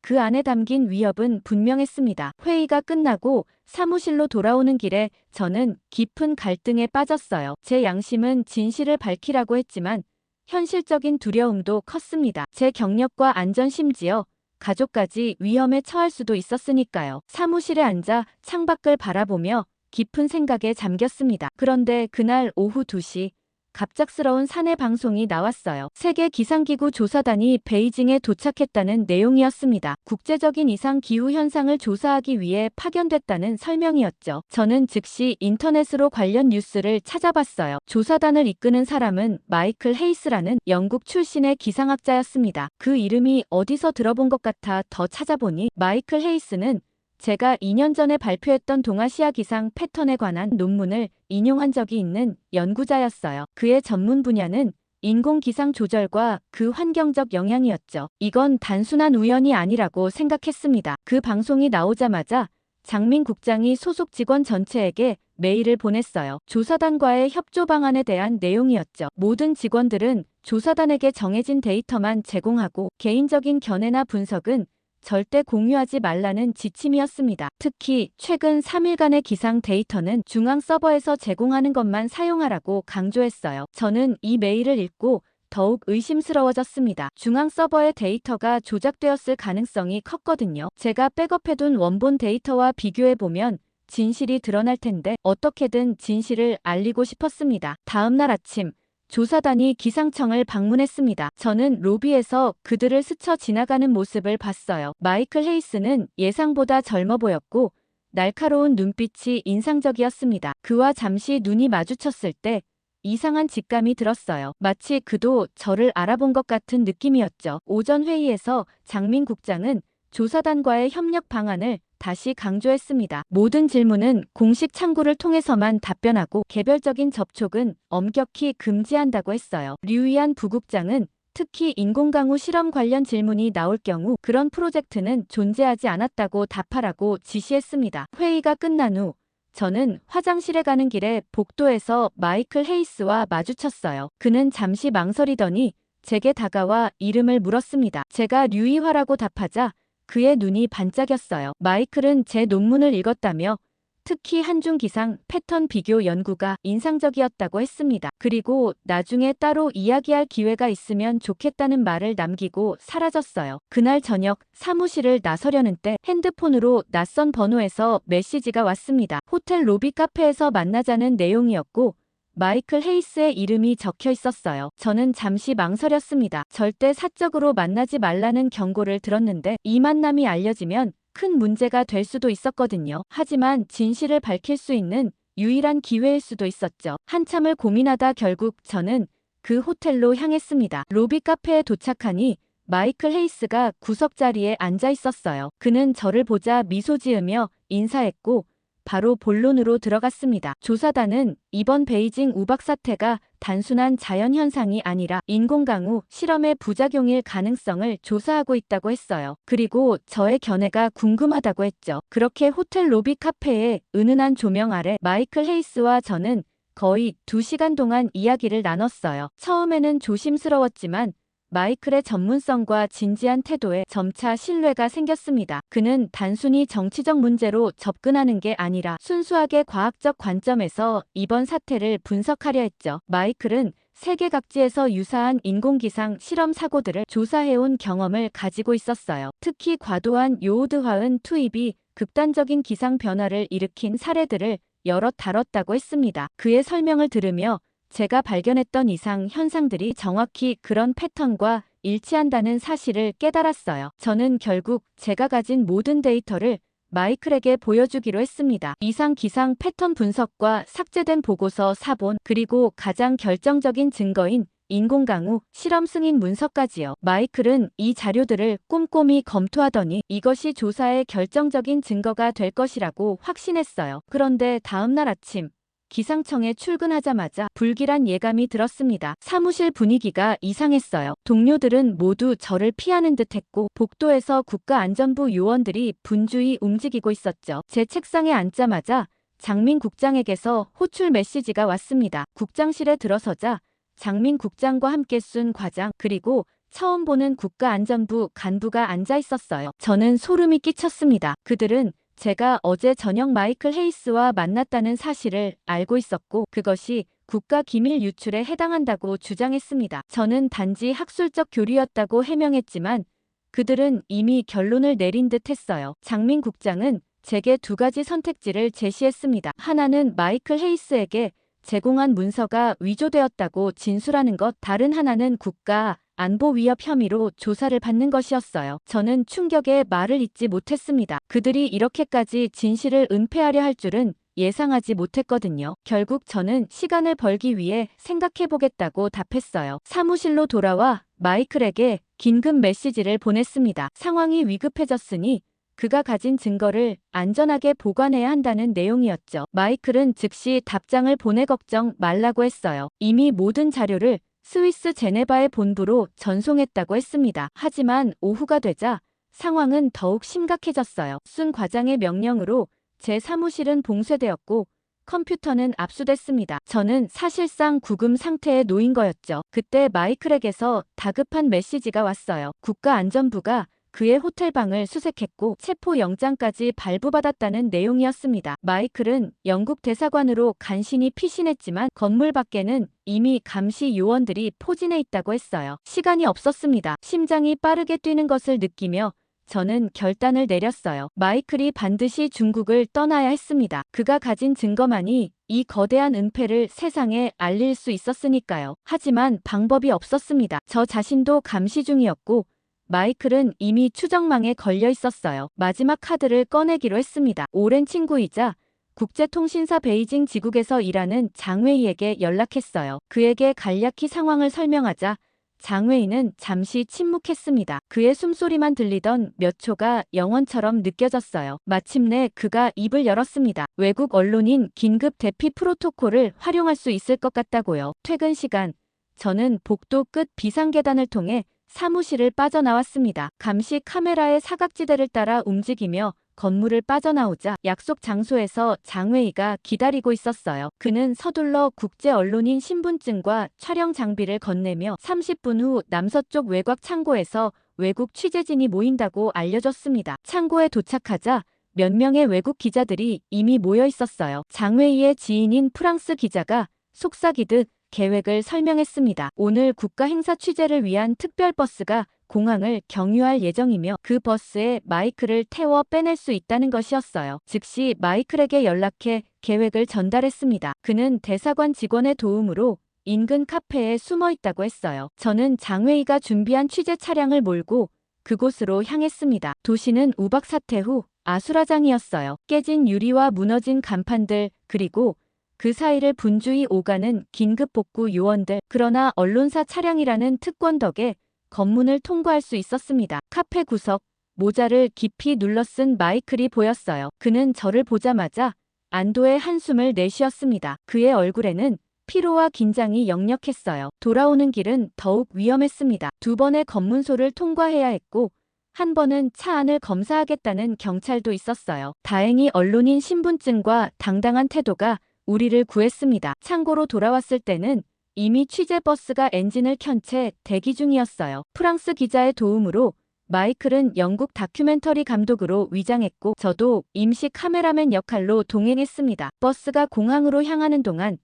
그 안에 담긴 위협은 분명했습니다. 회의가 끝나고 사무실로 돌아오는 길에 저는 깊은 갈등에 빠졌어요. 제 양심은 진실을 밝히라고 했지만 현실적인 두려움도 컸습니다. 제 경력과 안전, 심지어 가족까지 위험에 처할 수도 있었으니까요. 사무실에 앉아 창밖을 바라보며 깊은 생각에 잠겼습니다. 그런데 그날 오후 2시 갑작스러운 사내 방송이 나왔어요. 세계 기상기구 조사단이 베이징에 도착했다는 내용이었습니다. 국제적인 이상 기후 현상을 조사하기 위해 파견됐다는 설명이었죠. 저는 즉시 인터넷으로 관련 뉴스를 찾아봤어요. 조사단을 이끄는 사람은 마이클 헤이스라는 영국 출신의 기상학자였습니다. 그 이름이 어디서 들어본 것 같아 더 찾아보니 마이클 헤이스는 제가 2년 전에 발표했던 동아시아 기상 패턴에 관한 논문을 인용한 적이 있는 연구자였어요. 그의 전문 분야는 인공기상 조절과 그 환경적 영향이었죠. 이건 단순한 우연이 아니라고 생각했습니다. 그 방송이 나오자마자 장민 국장이 소속 직원 전체에게 메일을 보냈어요. 조사단과의 협조 방안에 대한 내용이었죠. 모든 직원들은 조사단에게 정해진 데이터만 제공하고 개인적인 견해나 분석은 절대 공유하지 말라는 지침이었습니다. 특히 최근 3일간의 기상 데이터는 중앙 서버에서 제공하는 것만 사용하라고 강조했어요. 저는 이 메일을 읽고 더욱 의심스러워졌습니다. 중앙 서버의 데이터가 조작되었을 가능성이 컸거든요. 제가 백업해둔 원본 데이터와 비교해보면 진실이 드러날 텐데 어떻게든 진실을 알리고 싶었습니다. 다음 날 아침 조사단이 기상청을 방문했습니다. 저는 로비에서 그들을 스쳐 지나가는 모습을 봤어요. 마이클 헤이스는 예상보다 젊어 보였고 날카로운 눈빛이 인상적이었습니다. 그와 잠시 눈이 마주쳤을 때 이상한 직감이 들었어요. 마치 그도 저를 알아본 것 같은 느낌이었죠. 오전 회의에서 장민 국장은 조사단과의 협력 방안을 다시 강조했습니다. 모든 질문은 공식 창구를 통해서만 답변하고 개별적인 접촉은 엄격히 금지한다고 했어요. 류이안 부국장은 특히 인공강우 실험 관련 질문이 나올 경우 그런 프로젝트는 존재하지 않았다고 답하라고 지시했습니다. 회의가 끝난 후 저는 화장실에 가는 길에 복도에서 마이클 헤이스와 마주쳤어요. 그는 잠시 망설이더니 제게 다가와 이름을 물었습니다. 제가 류이화라고 답하자 그의 눈이 반짝였어요. 마이클은 제 논문을 읽었다며 특히 한중 기상 패턴 비교 연구가 인상적이었다고 했습니다. 그리고 나중에 따로 이야기할 기회가 있으면 좋겠다는 말을 남기고 사라졌어요. 그날 저녁 사무실을 나서려는 때 핸드폰으로 낯선 번호에서 메시지가 왔습니다. 호텔 로비 카페에서 만나자는 내용이었고 마이클 헤이스의 이름이 적혀 있었어요. 저는 잠시 망설였습니다. 절대 사적으로 만나지 말라는 경고를 들었는데 이 만남이 알려지면 큰 문제가 될 수도 있었거든요. 하지만 진실을 밝힐 수 있는 유일한 기회일 수도 있었죠. 한참을 고민하다 결국 저는 그 호텔로 향했습니다. 로비 카페에 도착하니 마이클 헤이스가 구석 자리에 앉아 있었어요. 그는 저를 보자 미소 지으며 인사했고 바로 본론으로 들어갔습니다. 조사단은 이번 베이징 우박 사태가 단순한 자연현상이 아니라 인공강우 실험의 부작용일 가능성을 조사하고 있다고 했어요. 그리고 저의 견해가 궁금하다고 했죠. 그렇게 호텔 로비 카페의 은은한 조명 아래 마이클 헤이스와 저는 거의 2시간 동안 이야기를 나눴어요. 처음에는 조심스러웠지만 마이클의 전문성과 진지한 태도에 점차 신뢰가 생겼습니다. 그는 단순히 정치적 문제로 접근하는 게 아니라 순수하게 과학적 관점에서 이번 사태를 분석하려 했죠. 마이클은 세계 각지에서 유사한 인공기상 실험 사고들을 조사해온 경험을 가지고 있었어요. 특히 과도한 요오드화은 투입이 극단적인 기상 변화를 일으킨 사례들을 여러 다뤘다고 했습니다. 그의 설명을 들으며 제가 발견했던 이상 현상들이 정확히 그런 패턴과 일치한다는 사실을 깨달았어요. 저는 결국 제가 가진 모든 데이터를 마이클에게 보여주기로 했습니다. 이상 기상 패턴 분석과 삭제된 보고서 4본, 그리고 가장 결정적인 증거인 인공강우, 실험 승인 문서까지요. 마이클은 이 자료들을 꼼꼼히 검토하더니 이것이 조사의 결정적인 증거가 될 것이라고 확신했어요. 그런데 다음날 아침 기상청에 출근하자마자 불길한 예감이 들었습니다. 사무실 분위기가 이상했어요. 동료들은 모두 저를 피하는 듯했고 복도에서 국가안전부 요원들이 분주히 움직이고 있었죠. 제 책상에 앉자마자 장민 국장에게서 호출 메시지가 왔습니다. 국장실에 들어서자 장민 국장과 함께 쏜 과장 그리고 처음 보는 국가안전부 간부가 앉아 있었어요. 저는 소름이 끼쳤습니다. 그들은 제가 어제 저녁 마이클 헤이스와 만났다는 사실을 알고 있었고 그것이 국가기밀 유출에 해당한다고 주장했습니다. 저는 단지 학술적 교류였다고 해명했지만 그들은 이미 결론을 내린 듯 했어요. 장민 국장은 제게 두 가지 선택지를 제시했습니다. 하나는 마이클 헤이스에게 제공한 문서가 위조되었다고 진술하는 것, 다른 하나는 국가 안보 위협 혐의로 조사를 받는 것이었어요. 저는 충격에 말을 잇지 못했습니다. 그들이 이렇게까지 진실을 은폐하려 할 줄은 예상하지 못했거든요. 결국 저는 시간을 벌기 위해 생각해보겠다고 답했어요. 사무실로 돌아와 마이클에게 긴급 메시지를 보냈습니다. 상황이 위급해졌으니 그가 가진 증거를 안전하게 보관해야 한다는 내용이었죠. 마이클은 즉시 답장을 보내 걱정 말라고 했어요. 이미 모든 자료를 스위스 제네바의 본부로 전송했다고 했습니다. 하지만 오후가 되자 상황은 더욱 심각해졌어요. 순 과장의 명령으로 제 사무실은 봉쇄되었고 컴퓨터는 압수됐습니다. 저는 사실상 구금 상태에 놓인 거였죠. 그때 마이클에게서 다급한 메시지가 왔어요. 국가안전부가 그의 호텔방을 수색했고 체포영장까지 발부받았다는 내용이었습니다. 마이클은 영국 대사관으로 간신히 피신했지만 건물 밖에는 이미 감시 요원들이 포진해 있다고 했어요. 시간이 없었습니다. 심장이 빠르게 뛰는 것을 느끼며 저는 결단을 내렸어요. 마이클이 반드시 중국을 떠나야 했습니다. 그가 가진 증거만이 이 거대한 은폐를 세상에 알릴 수 있었으니까요. 하지만 방법이 없었습니다. 저 자신도 감시 중이었고 마이클은 이미 추정망에 걸려 있었어요. 마지막 카드를 꺼내기로 했습니다. 오랜 친구이자 국제통신사 베이징 지국에서 일하는 장웨이에게 연락했어요. 그에게 간략히 상황을 설명하자 장웨이는 잠시 침묵했습니다. 그의 숨소리만 들리던 몇 초가 영원처럼 느껴졌어요. 마침내 그가 입을 열었습니다. 외국 언론인 긴급 대피 프로토콜을 활용할 수 있을 것 같다고요. 퇴근 시간, 저는 복도 끝 비상계단을 통해 사무실을 빠져나왔습니다. 감시 카메라의 사각지대를 따라 움직이며 건물을 빠져나오자 약속 장소에서 장웨이가 기다리고 있었어요. 그는 서둘러 국제 언론인 신분증과 촬영 장비를 건네며 30분 후 남서쪽 외곽 창고에서 외국 취재진이 모인다고 알려줬습니다. 창고에 도착하자 몇 명의 외국 기자들이 이미 모여 있었어요. 장웨이의 지인인 프랑스 기자가 속삭이듯 계획을 설명했습니다. 오늘 국가 행사 취재를 위한 특별 버스가 공항을 경유할 예정이며 그 버스에 마이클을 태워 빼낼 수 있다는 것이었어요. 즉시 마이클에게 연락해 계획을 전달했습니다. 그는 대사관 직원의 도움으로 인근 카페에 숨어 있다고 했어요. 저는 장웨이가 준비한 취재 차량을 몰고 그곳으로 향했습니다. 도시는 우박 사태 후 아수라장이었어요. 깨진 유리와 무너진 간판들 그리고 그 사이를 분주히 오가는 긴급 복구 요원들. 그러나 언론사 차량이라는 특권 덕에 검문을 통과할 수 있었습니다. 카페 구석, 모자를 깊이 눌러 쓴 마이클이 보였어요. 그는 저를 보자마자 안도의 한숨을 내쉬었습니다. 그의 얼굴에는 피로와 긴장이 역력했어요. 돌아오는 길은 더욱 위험했습니다. 2번의 검문소를 통과해야 했고 한 번은 차 안을 검사하겠다는 경찰도 있었어요. 다행히 언론인 신분증과 당당한 태도가 우리를 구했습니다. 창고로 돌아왔을 때는 이미 취재버스가 엔진을 켠 채 대기 중이었어요. 프랑스 기자의 도움으로 마이클은 영국 다큐멘터리 감독으로 위장했고 저도 임시 카메라맨 역할로 동행했습니다. 버스가 공항으로 향하는 동안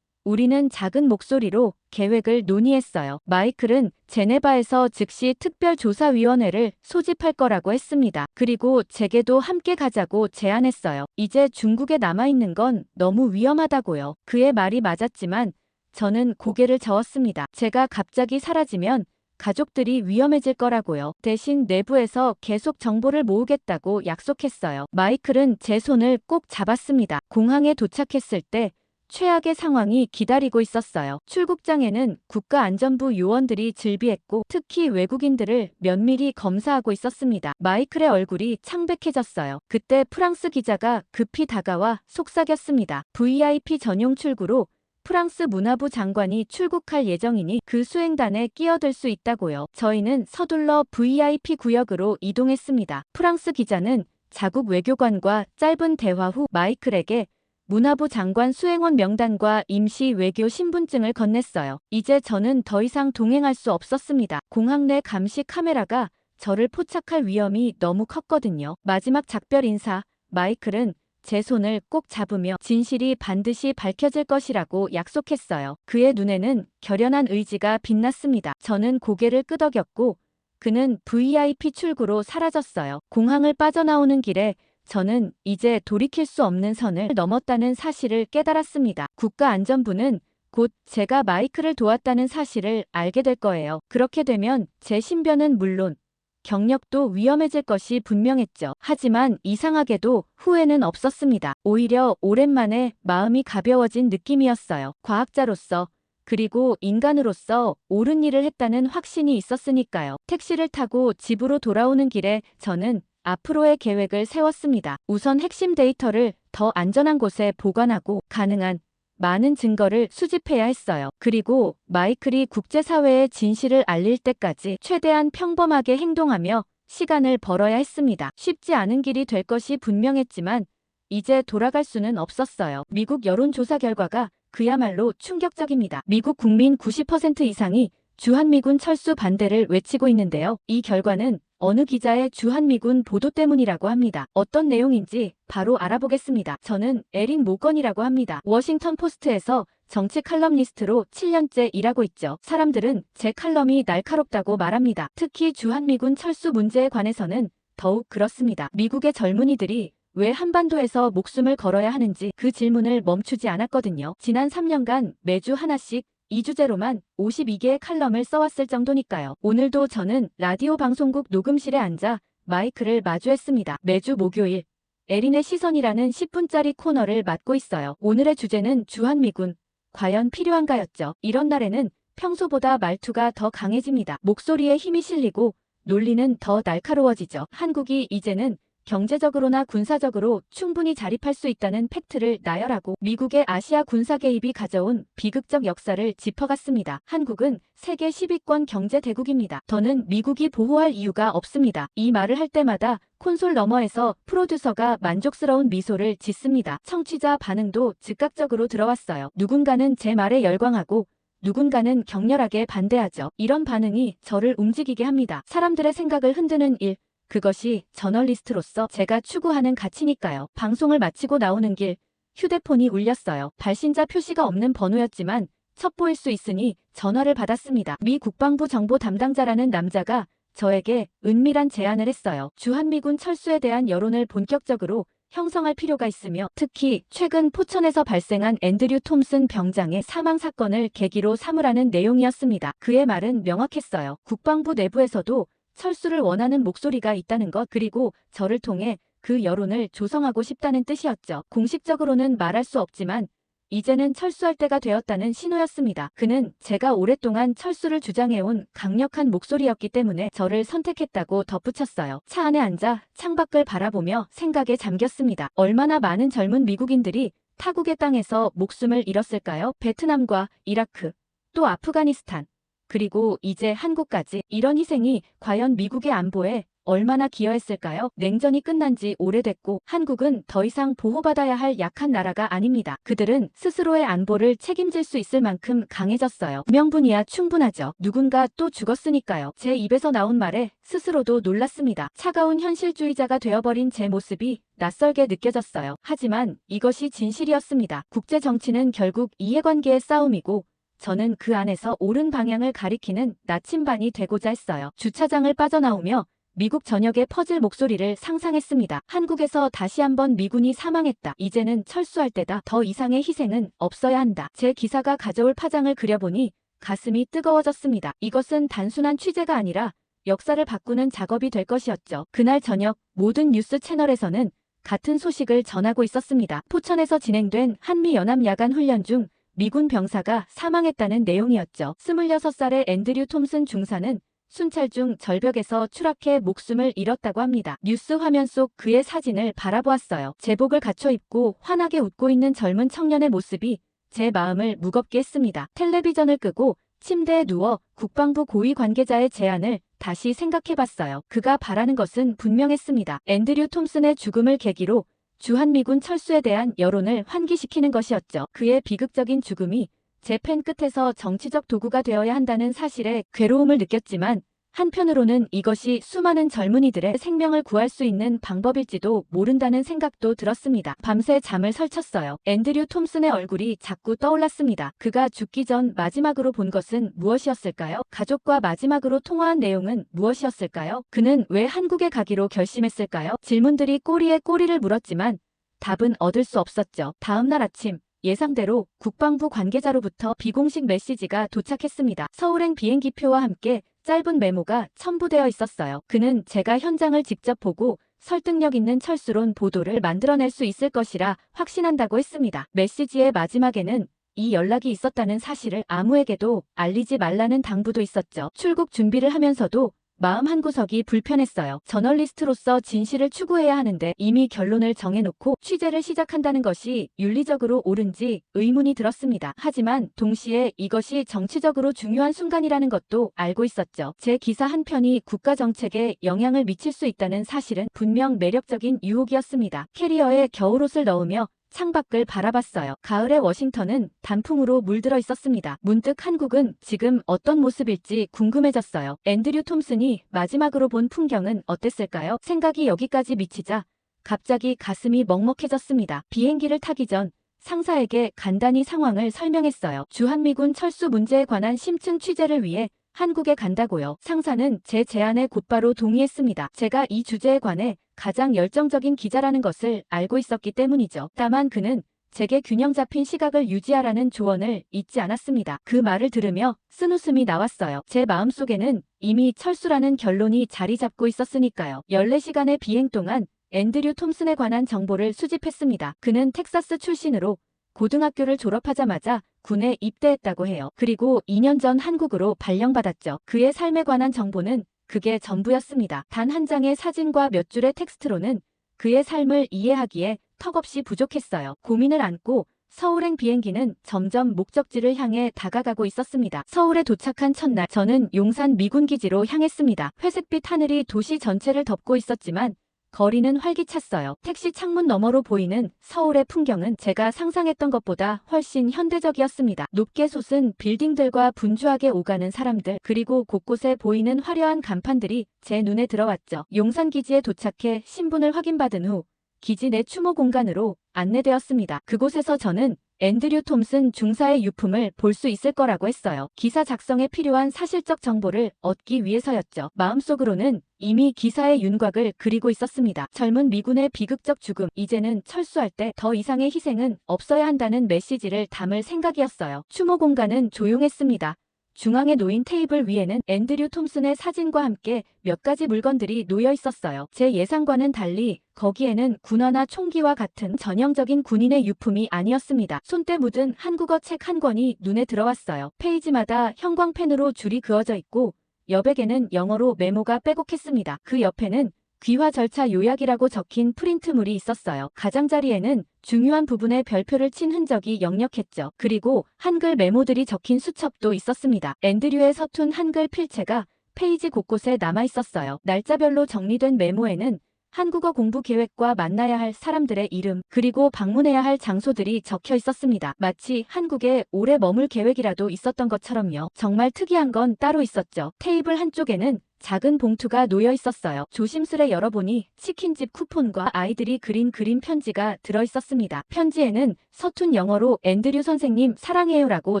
우리는 작은 목소리로 계획을 논의했어요. 마이클은 제네바에서 즉시 특별조사위원회를 소집할 거라고 했습니다. 그리고 제게도 함께 가자고 제안했어요. 이제 중국에 남아있는 건 너무 위험하다고요. 그의 말이 맞았지만 저는 고개를 저었습니다. 제가 갑자기 사라지면 가족들이 위험해질 거라고요. 대신 내부에서 계속 정보를 모으겠다고 약속했어요. 마이클은 제 손을 꼭 잡았습니다. 공항에 도착했을 때 최악의 상황이 기다리고 있었어요. 출국장에는 국가안전부 요원들이 질비했고 특히 외국인들을 면밀히 검사하고 있었습니다. 마이클의 얼굴이 창백해졌어요. 그때 프랑스 기자가 급히 다가와 속삭였습니다. VIP 전용 출구로 프랑스 문화부 장관이 출국할 예정이니 그 수행단에 끼어들 수 있다고요. 저희는 서둘러 VIP 구역으로 이동했습니다. 프랑스 기자는 자국 외교관과 짧은 대화 후 마이클에게 문화부 장관 수행원 명단과 임시 외교 신분증을 건넸어요. 이제 저는 더 이상 동행할 수 없었습니다. 공항 내 감시 카메라가 저를 포착할 위험이 너무 컸거든요. 마지막 작별 인사, 마이클은 제 손을 꼭 잡으며 진실이 반드시 밝혀질 것이라고 약속했어요. 그의 눈에는 결연한 의지가 빛났습니다. 저는 고개를 끄덕였고 그는 VIP 출구로 사라졌어요. 공항을 빠져나오는 길에 저는 이제 돌이킬 수 없는 선을 넘었다는 사실을 깨달았습니다. 국가안전부는 곧 제가 마이클을 도왔다는 사실을 알게 될 거예요. 그렇게 되면 제 신변은 물론 경력도 위험해질 것이 분명했죠. 하지만 이상하게도 후회는 없었습니다. 오히려 오랜만에 마음이 가벼워진 느낌이었어요. 과학자로서 그리고 인간으로서 옳은 일을 했다는 확신이 있었으니까요. 택시를 타고 집으로 돌아오는 길에 저는 앞으로의 계획을 세웠습니다. 우선 핵심 데이터를 더 안전한 곳에 보관하고 가능한 많은 증거를 수집해야 했어요. 그리고 마이클이 국제사회에 진실을 알릴 때까지 최대한 평범하게 행동하며 시간을 벌어야 했습니다. 쉽지 않은 길이 될 것이 분명했지만 이제 돌아갈 수는 없었어요. 미국 여론조사 결과가 그야말로 충격적입니다. 미국 국민 90% 이상이 주한미군 철수 반대를 외치고 있는데요. 이 결과는 어느 기자의 주한미군 보도 때문이라고 합니다. 어떤 내용인지 바로 알아보겠습니다. 저는 에린 모건이라고 합니다. 워싱턴 포스트에서 정치 칼럼니스트로 7년째 일하고 있죠. 사람들은 제 칼럼이 날카롭다고 말합니다. 특히 주한미군 철수 문제에 관해서는 더욱 그렇습니다. 미국의 젊은이들이 왜 한반도에서 목숨을 걸어야 하는지 그 질문을 멈추지 않았거든요. 지난 3년간 매주 하나씩 이 주제로만 52개의 칼럼을 써왔을 정도니까요. 오늘도 저는 라디오 방송국 녹음실에 앉아 마이클을 마주했습니다. 매주 목요일 에린의 시선이라는 10분짜리 코너를 맡고 있어요. 오늘의 주제는 주한미군, 과연 필요한가였죠. 이런 날에는 평소보다 말투가 더 강해집니다. 목소리에 힘이 실리고 논리는 더 날카로워지죠. 한국이 이제는 경제적으로나 군사적으로 충분히 자립할 수 있다는 팩트를 나열하고 미국의 아시아 군사 개입이 가져온 비극적 역사를 짚어갔습니다. 한국은 세계 10위권 경제 대국입니다. 더는 미국이 보호할 이유가 없습니다. 이 말을 할 때마다 콘솔 너머에서 프로듀서가 만족스러운 미소를 짓습니다. 청취자 반응도 즉각적으로 들어왔어요. 누군가는 제 말에 열광하고 누군가는 격렬하게 반대하죠. 이런 반응이 저를 움직이게 합니다. 사람들의 생각을 흔드는 일. 그것이 저널리스트로서 제가 추구하는 가치니까요. 방송을 마치고 나오는 길 휴대폰이 울렸어요. 발신자 표시가 없는 번호였지만 첩보일 수 있으니 전화를 받았습니다. 미 국방부 정보 담당자라는 남자가 저에게 은밀한 제안을 했어요. 주한미군 철수에 대한 여론을 본격적으로 형성할 필요가 있으며 특히 최근 포천에서 발생한 앤드류 톰슨 병장의 사망 사건을 계기로 삼으라는 내용이었습니다. 그의 말은 명확했어요. 국방부 내부에서도 철수를 원하는 목소리가 있다는 것 그리고 저를 통해 그 여론을 조성하고 싶다는 뜻이었죠. 공식적으로는 말할 수 없지만 이제는 철수할 때가 되었다는 신호였습니다. 그는 제가 오랫동안 철수를 주장해온 강력한 목소리였기 때문에 저를 선택했다고 덧붙였어요. 차 안에 앉아 창밖을 바라보며 생각에 잠겼습니다. 얼마나 많은 젊은 미국인들이 타국의 땅에서 목숨을 잃었을까요? 베트남과 이라크, 또 아프가니스탄. 그리고 이제 한국까지 이런 희생이 과연 미국의 안보에 얼마나 기여했을까요? 냉전이 끝난 지 오래됐고 한국은 더 이상 보호받아야 할 약한 나라가 아닙니다. 그들은 스스로의 안보를 책임질 수 있을 만큼 강해졌어요. 명분이야 충분하죠. 누군가 또 죽었으니까요. 제 입에서 나온 말에 스스로도 놀랐습니다. 차가운 현실주의자가 되어버린 제 모습이 낯설게 느껴졌어요. 하지만 이것이 진실이었습니다. 국제정치는 결국 이해관계의 싸움이고 저는 그 안에서 옳은 방향을 가리키는 나침반이 되고자 했어요. 주차장을 빠져나오며 미국 전역에 퍼질 목소리를 상상했습니다. 한국에서 다시 한번 미군이 사망했다. 이제는 철수할 때다. 더 이상의 희생은 없어야 한다. 제 기사가 가져올 파장을 그려보니 가슴이 뜨거워졌습니다. 이것은 단순한 취재가 아니라 역사를 바꾸는 작업이 될 것이었죠. 그날 저녁 모든 뉴스 채널에서는 같은 소식을 전하고 있었습니다. 포천에서 진행된 한미연합야간훈련 중 미군 병사가 사망했다는 내용이었죠. 26살의 앤드류 톰슨 중사는 순찰 중 절벽에서 추락해 목숨을 잃었다고 합니다. 뉴스 화면 속 그의 사진을 바라보았어요. 제복을 갖춰 입고 환하게 웃고 있는 젊은 청년의 모습이 제 마음을 무겁게 했습니다. 텔레비전을 끄고 침대에 누워 국방부 고위 관계자의 제안을 다시 생각해봤어요. 그가 바라는 것은 분명했습니다. 앤드류 톰슨의 죽음을 계기로 주한미군 철수에 대한 여론을 환기시키는 것이었죠. 그의 비극적인 죽음이 제 펜 끝에서 정치적 도구가 되어야 한다는 사실에 괴로움을 느꼈지만 한편으로는 이것이 수많은 젊은이들의 생명을 구할 수 있는 방법일지도 모른다는 생각도 들었습니다. 밤새 잠을 설쳤어요. 앤드류 톰슨의 얼굴이 자꾸 떠올랐습니다. 그가 죽기 전 마지막으로 본 것은 무엇이었을까요? 가족과 마지막으로 통화한 내용은 무엇이었을까요? 그는 왜 한국에 가기로 결심했을까요? 질문들이 꼬리에 꼬리를 물었지만 답은 얻을 수 없었죠. 다음 날 아침 예상대로 국방부 관계자로부터 비공식 메시지가 도착했습니다. 서울행 비행기표와 함께 짧은 메모가 첨부되어 있었어요. 그는 제가 현장을 직접 보고 설득력 있는 철수론 보도를 만들어낼 수 있을 것이라 확신한다고 했습니다. 메시지의 마지막에는 이 연락이 있었다는 사실을 아무에게도 알리지 말라는 당부도 있었죠. 출국 준비를 하면서도 마음 한구석이 불편했어요. 저널리스트로서 진실을 추구해야 하는데 이미 결론을 정해놓고 취재를 시작한다는 것이 윤리적으로 옳은지 의문이 들었습니다. 하지만 동시에 이것이 정치적으로 중요한 순간이라는 것도 알고 있었죠. 제 기사 한 편이 국가 정책에 영향을 미칠 수 있다는 사실은 분명 매력적인 유혹이었습니다. 캐리어에 겨울옷을 넣으며 창밖을 바라봤어요. 가을의 워싱턴은 단풍으로 물들어 있었습니다. 문득 한국은 지금 어떤 모습일지 궁금해졌어요. 앤드류 톰슨이 마지막으로 본 풍경은 어땠을까요? 생각이 여기까지 미치자 갑자기 가슴이 먹먹해졌습니다. 비행기를 타기 전 상사에게 간단히 상황을 설명했어요. 주한미군 철수 문제에 관한 심층 취재를 위해 한국에 간다고요. 상사는 제 제안에 곧바로 동의했습니다. 제가 이 주제에 관해 가장 열정적인 기자라는 것을 알고 있었기 때문이죠. 다만 그는 제게 균형 잡힌 시각을 유지하라는 조언을 잊지 않았습니다. 그 말을 들으며 쓴웃음이 나왔어요. 제 마음속에는 이미 철수라는 결론이 자리 잡고 있었으니까요. 14시간의 비행 동안 앤드류 톰슨에 관한 정보를 수집했습니다. 그는 텍사스 출신으로 고등학교를 졸업하자마자 군에 입대했다고 해요. 그리고 2년 전 한국으로 발령받았죠. 그의 삶에 관한 정보는 그게 전부였습니다. 단 한 장의 사진과 몇 줄의 텍스트로는 그의 삶을 이해하기에 턱없이 부족했어요. 고민을 안고 서울행 비행기는 점점 목적지를 향해 다가가고 있었습니다. 서울에 도착한 첫날 저는 용산 미군기지로 향했습니다. 회색빛 하늘이 도시 전체를 덮고 있었지만 거리는 활기찼어요. 택시 창문 너머로 보이는 서울의 풍경은 제가 상상했던 것보다 훨씬 현대적이었습니다. 높게 솟은 빌딩들과 분주하게 오가는 사람들, 그리고 곳곳에 보이는 화려한 간판들이 제 눈에 들어왔죠. 용산기지에 도착해 신분을 확인받은 후 기지 내 추모 공간으로 안내되었습니다. 그곳에서 저는 앤드류 톰슨 중사의 유품을 볼 수 있을 거라고 했어요. 기사 작성에 필요한 사실적 정보를 얻기 위해서였죠. 마음속으로는 이미 기사의 윤곽을 그리고 있었습니다. 젊은 미군의 비극적 죽음, 이제는 철수할 때 더 이상의 희생은 없어야 한다는 메시지를 담을 생각이었어요. 추모 공간은 조용했습니다. 중앙에 놓인 테이블 위에는 앤드류 톰슨의 사진과 함께 몇 가지 물건들이 놓여 있었어요. 제 예상과는 달리 거기에는 군화나 총기와 같은 전형적인 군인의 유품이 아니었습니다. 손때 묻은 한국어 책 한 권이 눈에 들어왔어요. 페이지마다 형광펜으로 줄이 그어져 있고 여백에는 영어로 메모가 빼곡했습니다. 그 옆에는 귀화 절차 요약이라고 적힌 프린트물이 있었어요. 가장자리에는 중요한 부분에 별표를 친 흔적이 역력했죠. 그리고 한글 메모들이 적힌 수첩도 있었습니다. 앤드류의 서툰 한글 필체가 페이지 곳곳에 남아 있었어요. 날짜별로 정리된 메모에는 한국어 공부 계획과 만나야 할 사람들의 이름, 그리고 방문해야 할 장소들이 적혀 있었습니다. 마치 한국에 오래 머물 계획이라도 있었던 것처럼요. 정말 특이한 건 따로 있었죠. 테이블 한쪽에는 작은 봉투가 놓여 있었어요. 조심스레 열어보니 치킨집 쿠폰과 아이들이 그린 그림 편지가 들어 있었습니다. 편지에는 서툰 영어로 앤드류 선생님 사랑해요라고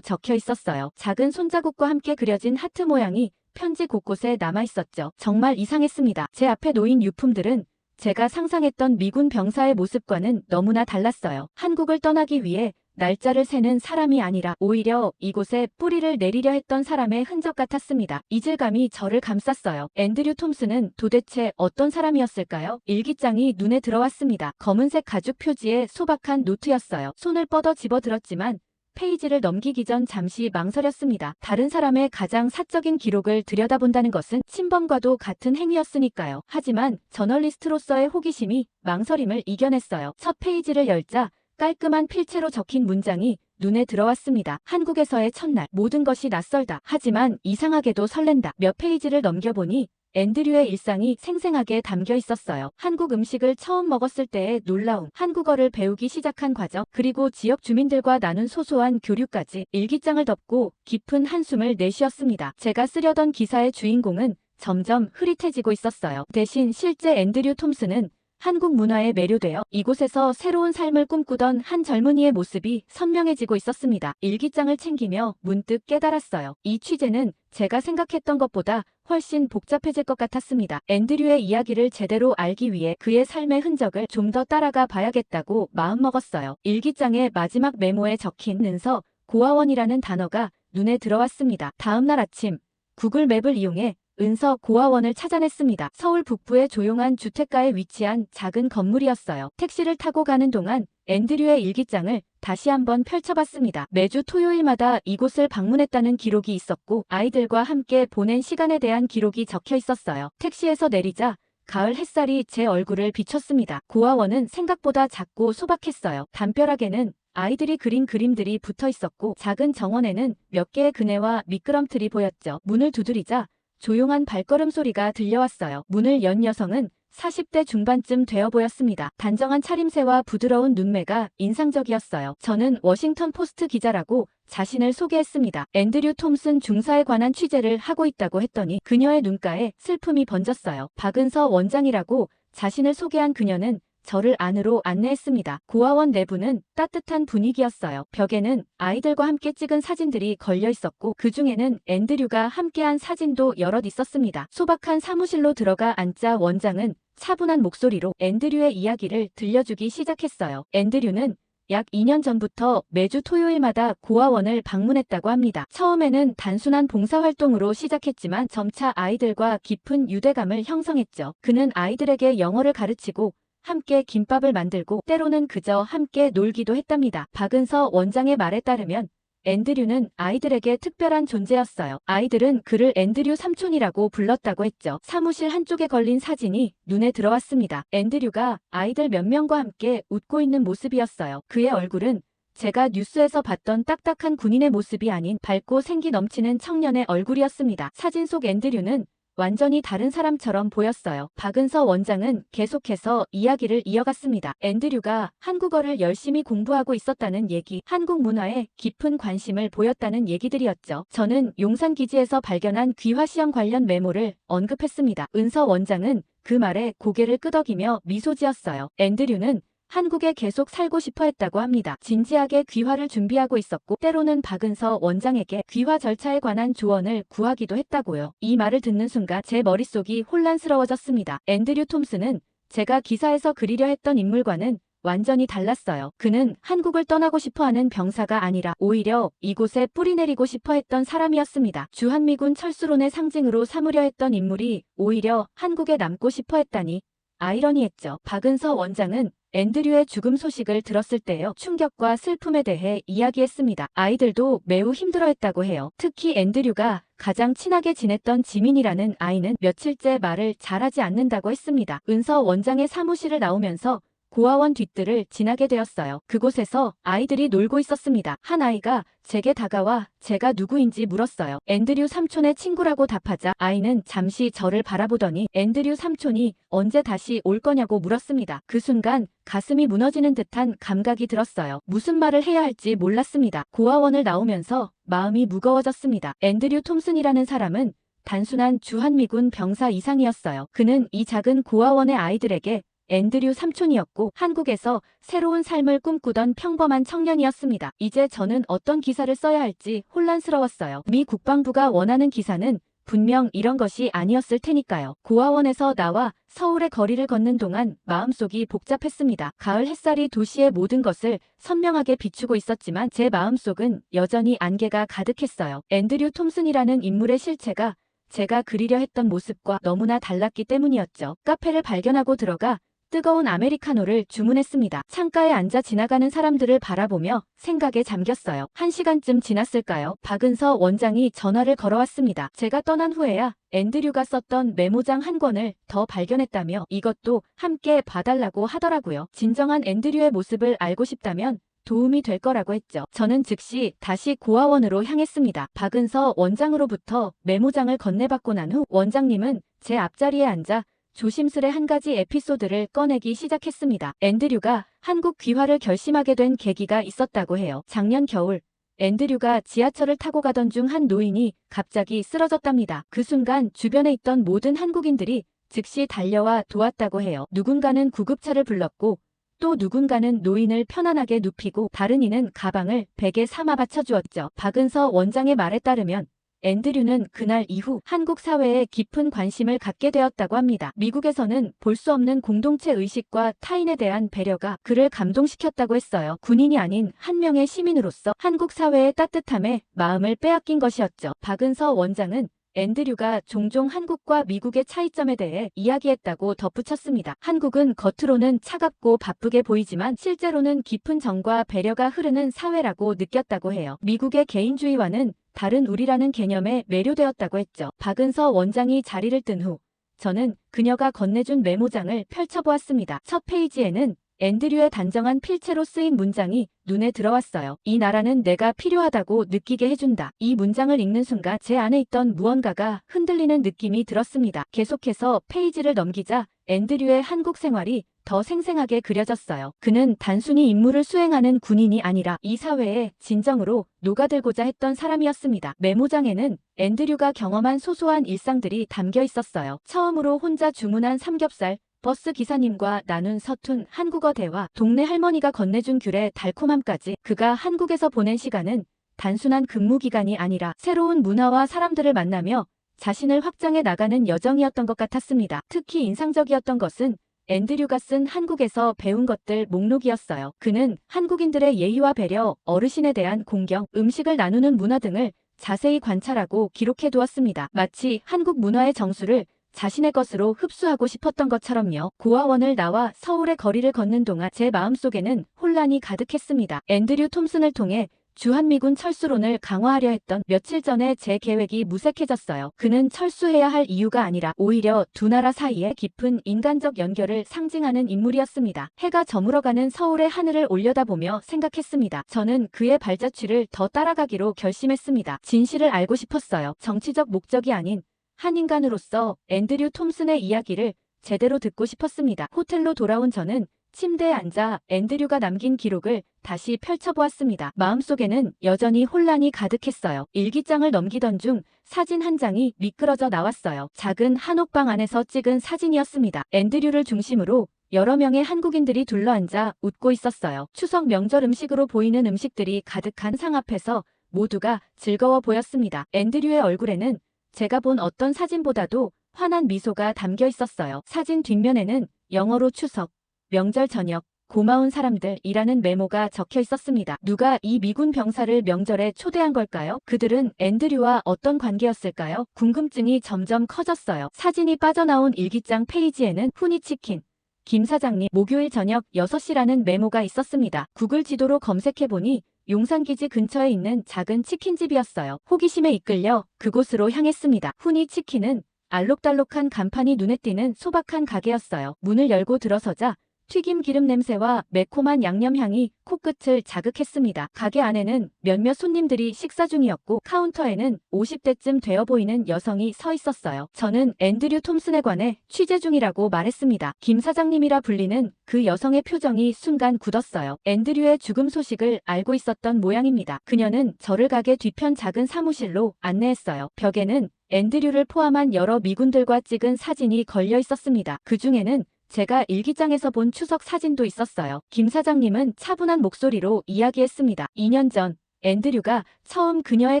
적혀 있었어요. 작은 손자국과 함께 그려진 하트 모양이 편지 곳곳에 남아 있었죠. 정말 이상했습니다. 제 앞에 놓인 유품들은 제가 상상했던 미군 병사의 모습과는 너무나 달랐어요. 한국을 떠나기 위해 날짜를 세는 사람이 아니라 오히려 이곳에 뿌리를 내리려 했던 사람의 흔적 같았습니다. 이질감이 저를 감쌌어요. 앤드류 톰슨은 도대체 어떤 사람이었을까요? 일기장이 눈에 들어왔습니다. 검은색 가죽 표지에 소박한 노트였어요. 손을 뻗어 집어들었지만 페이지를 넘기기 전 잠시 망설였습니다. 다른 사람의 가장 사적인 기록을 들여다본다는 것은 침범과도 같은 행위였으니까요. 하지만 저널리스트로서의 호기심이 망설임을 이겨냈어요. 첫 페이지를 열자 깔끔한 필체로 적힌 문장이 눈에 들어왔습니다. 한국에서의 첫날, 모든 것이 낯설다. 하지만 이상하게도 설렌다. 몇 페이지를 넘겨보니 앤드류의 일상이 생생하게 담겨 있었어요. 한국 음식을 처음 먹었을 때의 놀라움, 한국어를 배우기 시작한 과정, 그리고 지역 주민들과 나눈 소소한 교류까지. 일기장을 덮고 깊은 한숨을 내쉬었습니다. 제가 쓰려던 기사의 주인공은 점점 흐릿해지고 있었어요. 대신 실제 앤드류 톰슨은 한국 문화에 매료되어 이곳에서 새로운 삶을 꿈꾸던 한 젊은이의 모습이 선명해지고 있었습니다. 일기장을 챙기며 문득 깨달았어요. 이 취재는 제가 생각했던 것보다 훨씬 복잡해질 것 같았습니다. 앤드류의 이야기를 제대로 알기 위해 그의 삶의 흔적을 좀 더 따라가 봐야겠다고 마음먹었어요. 일기장의 마지막 메모에 적힌 는서 고아원이라는 단어가 눈에 들어왔습니다. 다음 날 아침 구글 맵을 이용해 은서 고아원을 찾아냈습니다. 서울 북부의 조용한 주택가에 위치한 작은 건물이었어요. 택시를 타고 가는 동안 앤드류의 일기장을 다시 한번 펼쳐봤습니다. 매주 토요일마다 이곳을 방문했다는 기록이 있었고 아이들과 함께 보낸 시간에 대한 기록이 적혀 있었어요. 택시에서 내리자 가을 햇살이 제 얼굴을 비췄습니다. 고아원은 생각보다 작고 소박했어요. 담벼락에는 아이들이 그린 그림들이 붙어 있었고 작은 정원에는 몇 개의 그네와 미끄럼틀이 보였죠. 문을 두드리자 조용한 발걸음 소리가 들려왔어요. 문을 연 여성은 40대 중반쯤 되어 보였습니다. 단정한 차림새와 부드러운 눈매가 인상적이었어요. 저는 워싱턴 포스트 기자라고 자신을 소개했습니다. 앤드류 톰슨 중사에 관한 취재를 하고 있다고 했더니 그녀의 눈가에 슬픔이 번졌어요. 박은서 원장이라고 자신을 소개한 그녀는 저를 안으로 안내했습니다. 고아원 내부는 따뜻한 분위기였어요. 벽에는 아이들과 함께 찍은 사진들이 걸려 있었고 그 중에는 앤드류가 함께한 사진도 여럿 있었습니다. 소박한 사무실로 들어가 앉자 원장은 차분한 목소리로 앤드류의 이야기를 들려주기 시작했어요. 앤드류는 약 2년 전부터 매주 토요일마다 고아원을 방문했다고 합니다. 처음에는 단순한 봉사활동으로 시작했지만 점차 아이들과 깊은 유대감을 형성했죠. 그는 아이들에게 영어를 가르치고 함께 김밥을 만들고 때로는 그저 함께 놀기도 했답니다. 박은서 원장의 말에 따르면 앤드류는 아이들에게 특별한 존재였어요. 아이들은 그를 앤드류 삼촌이라고 불렀다고 했죠. 사무실 한쪽에 걸린 사진이 눈에 들어왔습니다. 앤드류가 아이들 몇 명과 함께 웃고 있는 모습이었어요. 그의 얼굴은 제가 뉴스에서 봤던 딱딱한 군인의 모습이 아닌 밝고 생기 넘치는 청년의 얼굴이었습니다. 사진 속 앤드류는 완전히 다른 사람처럼 보였어요. 박은서 원장은 계속해서 이야기를 이어갔습니다. 앤드류가 한국어를 열심히 공부하고 있었다는 얘기, 한국 문화에 깊은 관심을 보였다는 얘기들이었죠. 저는 용산기지에서 발견한 귀화시험 관련 메모를 언급했습니다. 은서 원장은 그 말에 고개를 끄덕이며 미소 지었어요. 앤드류는 한국에 계속 살고 싶어 했다고 합니다. 진지하게 귀화를 준비하고 있었고 때로는 박은서 원장에게 귀화 절차에 관한 조언을 구하기도 했다고요. 이 말을 듣는 순간 제 머릿속이 혼란스러워졌습니다. 앤드류 톰슨은 제가 기사에서 그리려 했던 인물과는 완전히 달랐어요. 그는 한국을 떠나고 싶어하는 병사가 아니라 오히려 이곳에 뿌리내리고 싶어 했던 사람이었습니다. 주한미군 철수론의 상징으로 삼으려 했던 인물이 오히려 한국에 남고 싶어 했다니 아이러니했죠. 박은서 원장은 앤드류의 죽음 소식을 들었을 때의 충격과 슬픔에 대해 이야기했습니다. 아이들도 매우 힘들어했다고 해요. 특히 앤드류가 가장 친하게 지냈던 지민이라는 아이는 며칠째 말을 잘하지 않는다고 했습니다. 은서 원장의 사무실을 나오면서 고아원 뒷뜰을 지나게 되었어요. 그곳에서 아이들이 놀고 있었습니다. 한 아이가 제게 다가와 제가 누구인지 물었어요. 앤드류 삼촌의 친구라고 답하자 아이는 잠시 저를 바라보더니 앤드류 삼촌이 언제 다시 올 거냐고 물었습니다. 그 순간 가슴이 무너지는 듯한 감각이 들었어요. 무슨 말을 해야 할지 몰랐습니다. 고아원을 나오면서 마음이 무거워졌습니다. 앤드류 톰슨이라는 사람은 단순한 주한미군 병사 이상이었어요. 그는 이 작은 고아원의 아이들에게 앤드류 삼촌이었고 한국에서 새로운 삶을 꿈꾸던 평범한 청년이었습니다. 이제 저는 어떤 기사를 써야 할지 혼란스러웠어요. 미 국방부가 원하는 기사는 분명 이런 것이 아니었을 테니까요. 고아원에서 나와 서울의 거리를 걷는 동안 마음속이 복잡했습니다. 가을 햇살이 도시의 모든 것을 선명하게 비추고 있었지만 제 마음속은 여전히 안개가 가득했어요. 앤드류 톰슨이라는 인물의 실체가 제가 그리려 했던 모습과 너무나 달랐기 때문이었죠. 카페를 발견하고 들어가 뜨거운 아메리카노를 주문했습니다. 창가에 앉아 지나가는 사람들을 바라보며 생각에 잠겼어요. 1시간쯤 지났을까요? 박은서 원장이 전화를 걸어왔습니다. 제가 떠난 후에야 앤드류가 썼던 메모장 한 권을 더 발견했다며 이것도 함께 봐달라고 하더라고요. 진정한 앤드류의 모습을 알고 싶다면 도움이 될 거라고 했죠. 저는 즉시 다시 고아원으로 향했습니다. 박은서 원장으로부터 메모장을 건네받고 난 후 원장님은 제 앞자리에 앉아 조심스레 한 가지 에피소드를 꺼내기 시작했습니다. 앤드류가 한국 귀화를 결심하게 된 계기가 있었다고 해요. 작년 겨울 앤드류가 지하철을 타고 가던 중 한 노인이 갑자기 쓰러졌답니다. 그 순간 주변에 있던 모든 한국인들이 즉시 달려와 도왔다고 해요. 누군가는 구급차를 불렀고 또 누군가는 노인을 편안하게 눕히고 다른 이는 가방을 베개 삼아 받쳐주었죠. 박은서 원장의 말에 따르면 앤드류는 그날 이후 한국 사회에 깊은 관심을 갖게 되었다고 합니다. 미국에서는 볼 수 없는 공동체 의식과 타인에 대한 배려가 그를 감동시켰다고 했어요. 군인이 아닌 한 명의 시민으로서 한국 사회의 따뜻함에 마음을 빼앗긴 것이었죠. 박은서 원장은 앤드류가 종종 한국과 미국의 차이점에 대해 이야기했다고 덧붙였습니다. 한국은 겉으로는 차갑고 바쁘게 보이지만 실제로는 깊은 정과 배려가 흐르는 사회라고 느꼈다고 해요. 미국의 개인주의와는 다른 우리라는 개념에 매료되었다고 했죠. 박은서 원장이 자리를 뜬 후 저는 그녀가 건네준 메모장을 펼쳐보았습니다. 첫 페이지에는 앤드류의 단정한 필체로 쓰인 문장이 눈에 들어왔어요. 이 나라는 내가 필요하다고 느끼게 해준다. 이 문장을 읽는 순간 제 안에 있던 무언가가 흔들리는 느낌이 들었습니다. 계속해서 페이지를 넘기자 앤드류의 한국 생활이 더 생생하게 그려졌어요. 그는 단순히 임무를 수행하는 군인이 아니라 이 사회에 진정으로 녹아들고자 했던 사람이었습니다. 메모장에는 앤드류가 경험한 소소한 일상들이 담겨 있었어요. 처음으로 혼자 주문한 삼겹살, 버스 기사님과 나눈 서툰 한국어 대화, 동네 할머니가 건네준 귤의 달콤함까지 그가 한국에서 보낸 시간은 단순한 근무 기간이 아니라 새로운 문화와 사람들을 만나며 자신을 확장해 나가는 여정이었던 것 같았습니다. 특히 인상적이었던 것은 앤드류가 쓴 한국에서 배운 것들 목록이었어요. 그는 한국인들의 예의와 배려, 어르신에 대한 공경, 음식을 나누는 문화 등을 자세히 관찰하고 기록해 두었습니다. 마치 한국 문화의 정수를 자신의 것으로 흡수하고 싶었던 것처럼요. 고아원을 나와 서울의 거리를 걷는 동안 제 마음속에는 혼란이 가득했습니다. 앤드류 톰슨을 통해 주한미군 철수론을 강화하려 했던 며칠 전에 제 계획이 무색해졌어요. 그는 철수해야 할 이유가 아니라 오히려 두 나라 사이의 깊은 인간적 연결을 상징하는 인물이었습니다. 해가 저물어가는 서울의 하늘을 올려다보며 생각했습니다. 저는 그의 발자취를 더 따라가기로 결심했습니다. 진실을 알고 싶었어요. 정치적 목적이 아닌 한 인간으로서 앤드류 톰슨의 이야기를 제대로 듣고 싶었습니다. 호텔로 돌아온 저는 침대에 앉아 앤드류가 남긴 기록을 다시 펼쳐보았습니다. 마음속에는 여전히 혼란이 가득했어요. 일기장을 넘기던 중 사진 한 장이 미끄러져 나왔어요. 작은 한옥방 안에서 찍은 사진이었습니다. 앤드류를 중심으로 여러 명의 한국인들이 둘러앉아 웃고 있었어요. 추석 명절 음식으로 보이는 음식들이 가득한 상 앞에서 모두가 즐거워 보였습니다. 앤드류의 얼굴에는 제가 본 어떤 사진보다도 환한 미소가 담겨 있었어요. 사진 뒷면에는 영어로 추석, 명절 저녁, 고마운 사람들이라는 메모가 적혀 있었습니다. 누가 이 미군 병사를 명절에 초대한 걸까요? 그들은 앤드류와 어떤 관계였을까요? 궁금증이 점점 커졌어요. 사진이 빠져나온 일기장 페이지에는 후니치킨, 김 사장님, 목요일 저녁 6시라는 메모가 있었습니다. 구글 지도로 검색해보니 용산기지 근처에 있는 작은 치킨집이었어요. 호기심에 이끌려 그곳으로 향했습니다. 후니치킨은 알록달록한 간판이 눈에 띄는 소박한 가게였어요. 문을 열고 들어서자 튀김 기름 냄새와 매콤한 양념 향이 코끝을 자극했습니다. 가게 안에는 몇몇 손님들이 식사 중이었고 카운터에는 50대쯤 되어 보이는 여성이 서 있었어요. 저는 앤드류 톰슨에 관해 취재 중이라고 말했습니다. 김 사장님이라 불리는 그 여성의 표정이 순간 굳었어요. 앤드류의 죽음 소식을 알고 있었던 모양입니다. 그녀는 저를 가게 뒤편 작은 사무실로 안내했어요. 벽에는 앤드류를 포함한 여러 미군들과 찍은 사진이 걸려 있었습니다. 그 중에는 제가 일기장에서 본 추석 사진도 있었어요. 김 사장님은 차분한 목소리로 이야기했습니다. 2년 전 앤드류가 처음 그녀의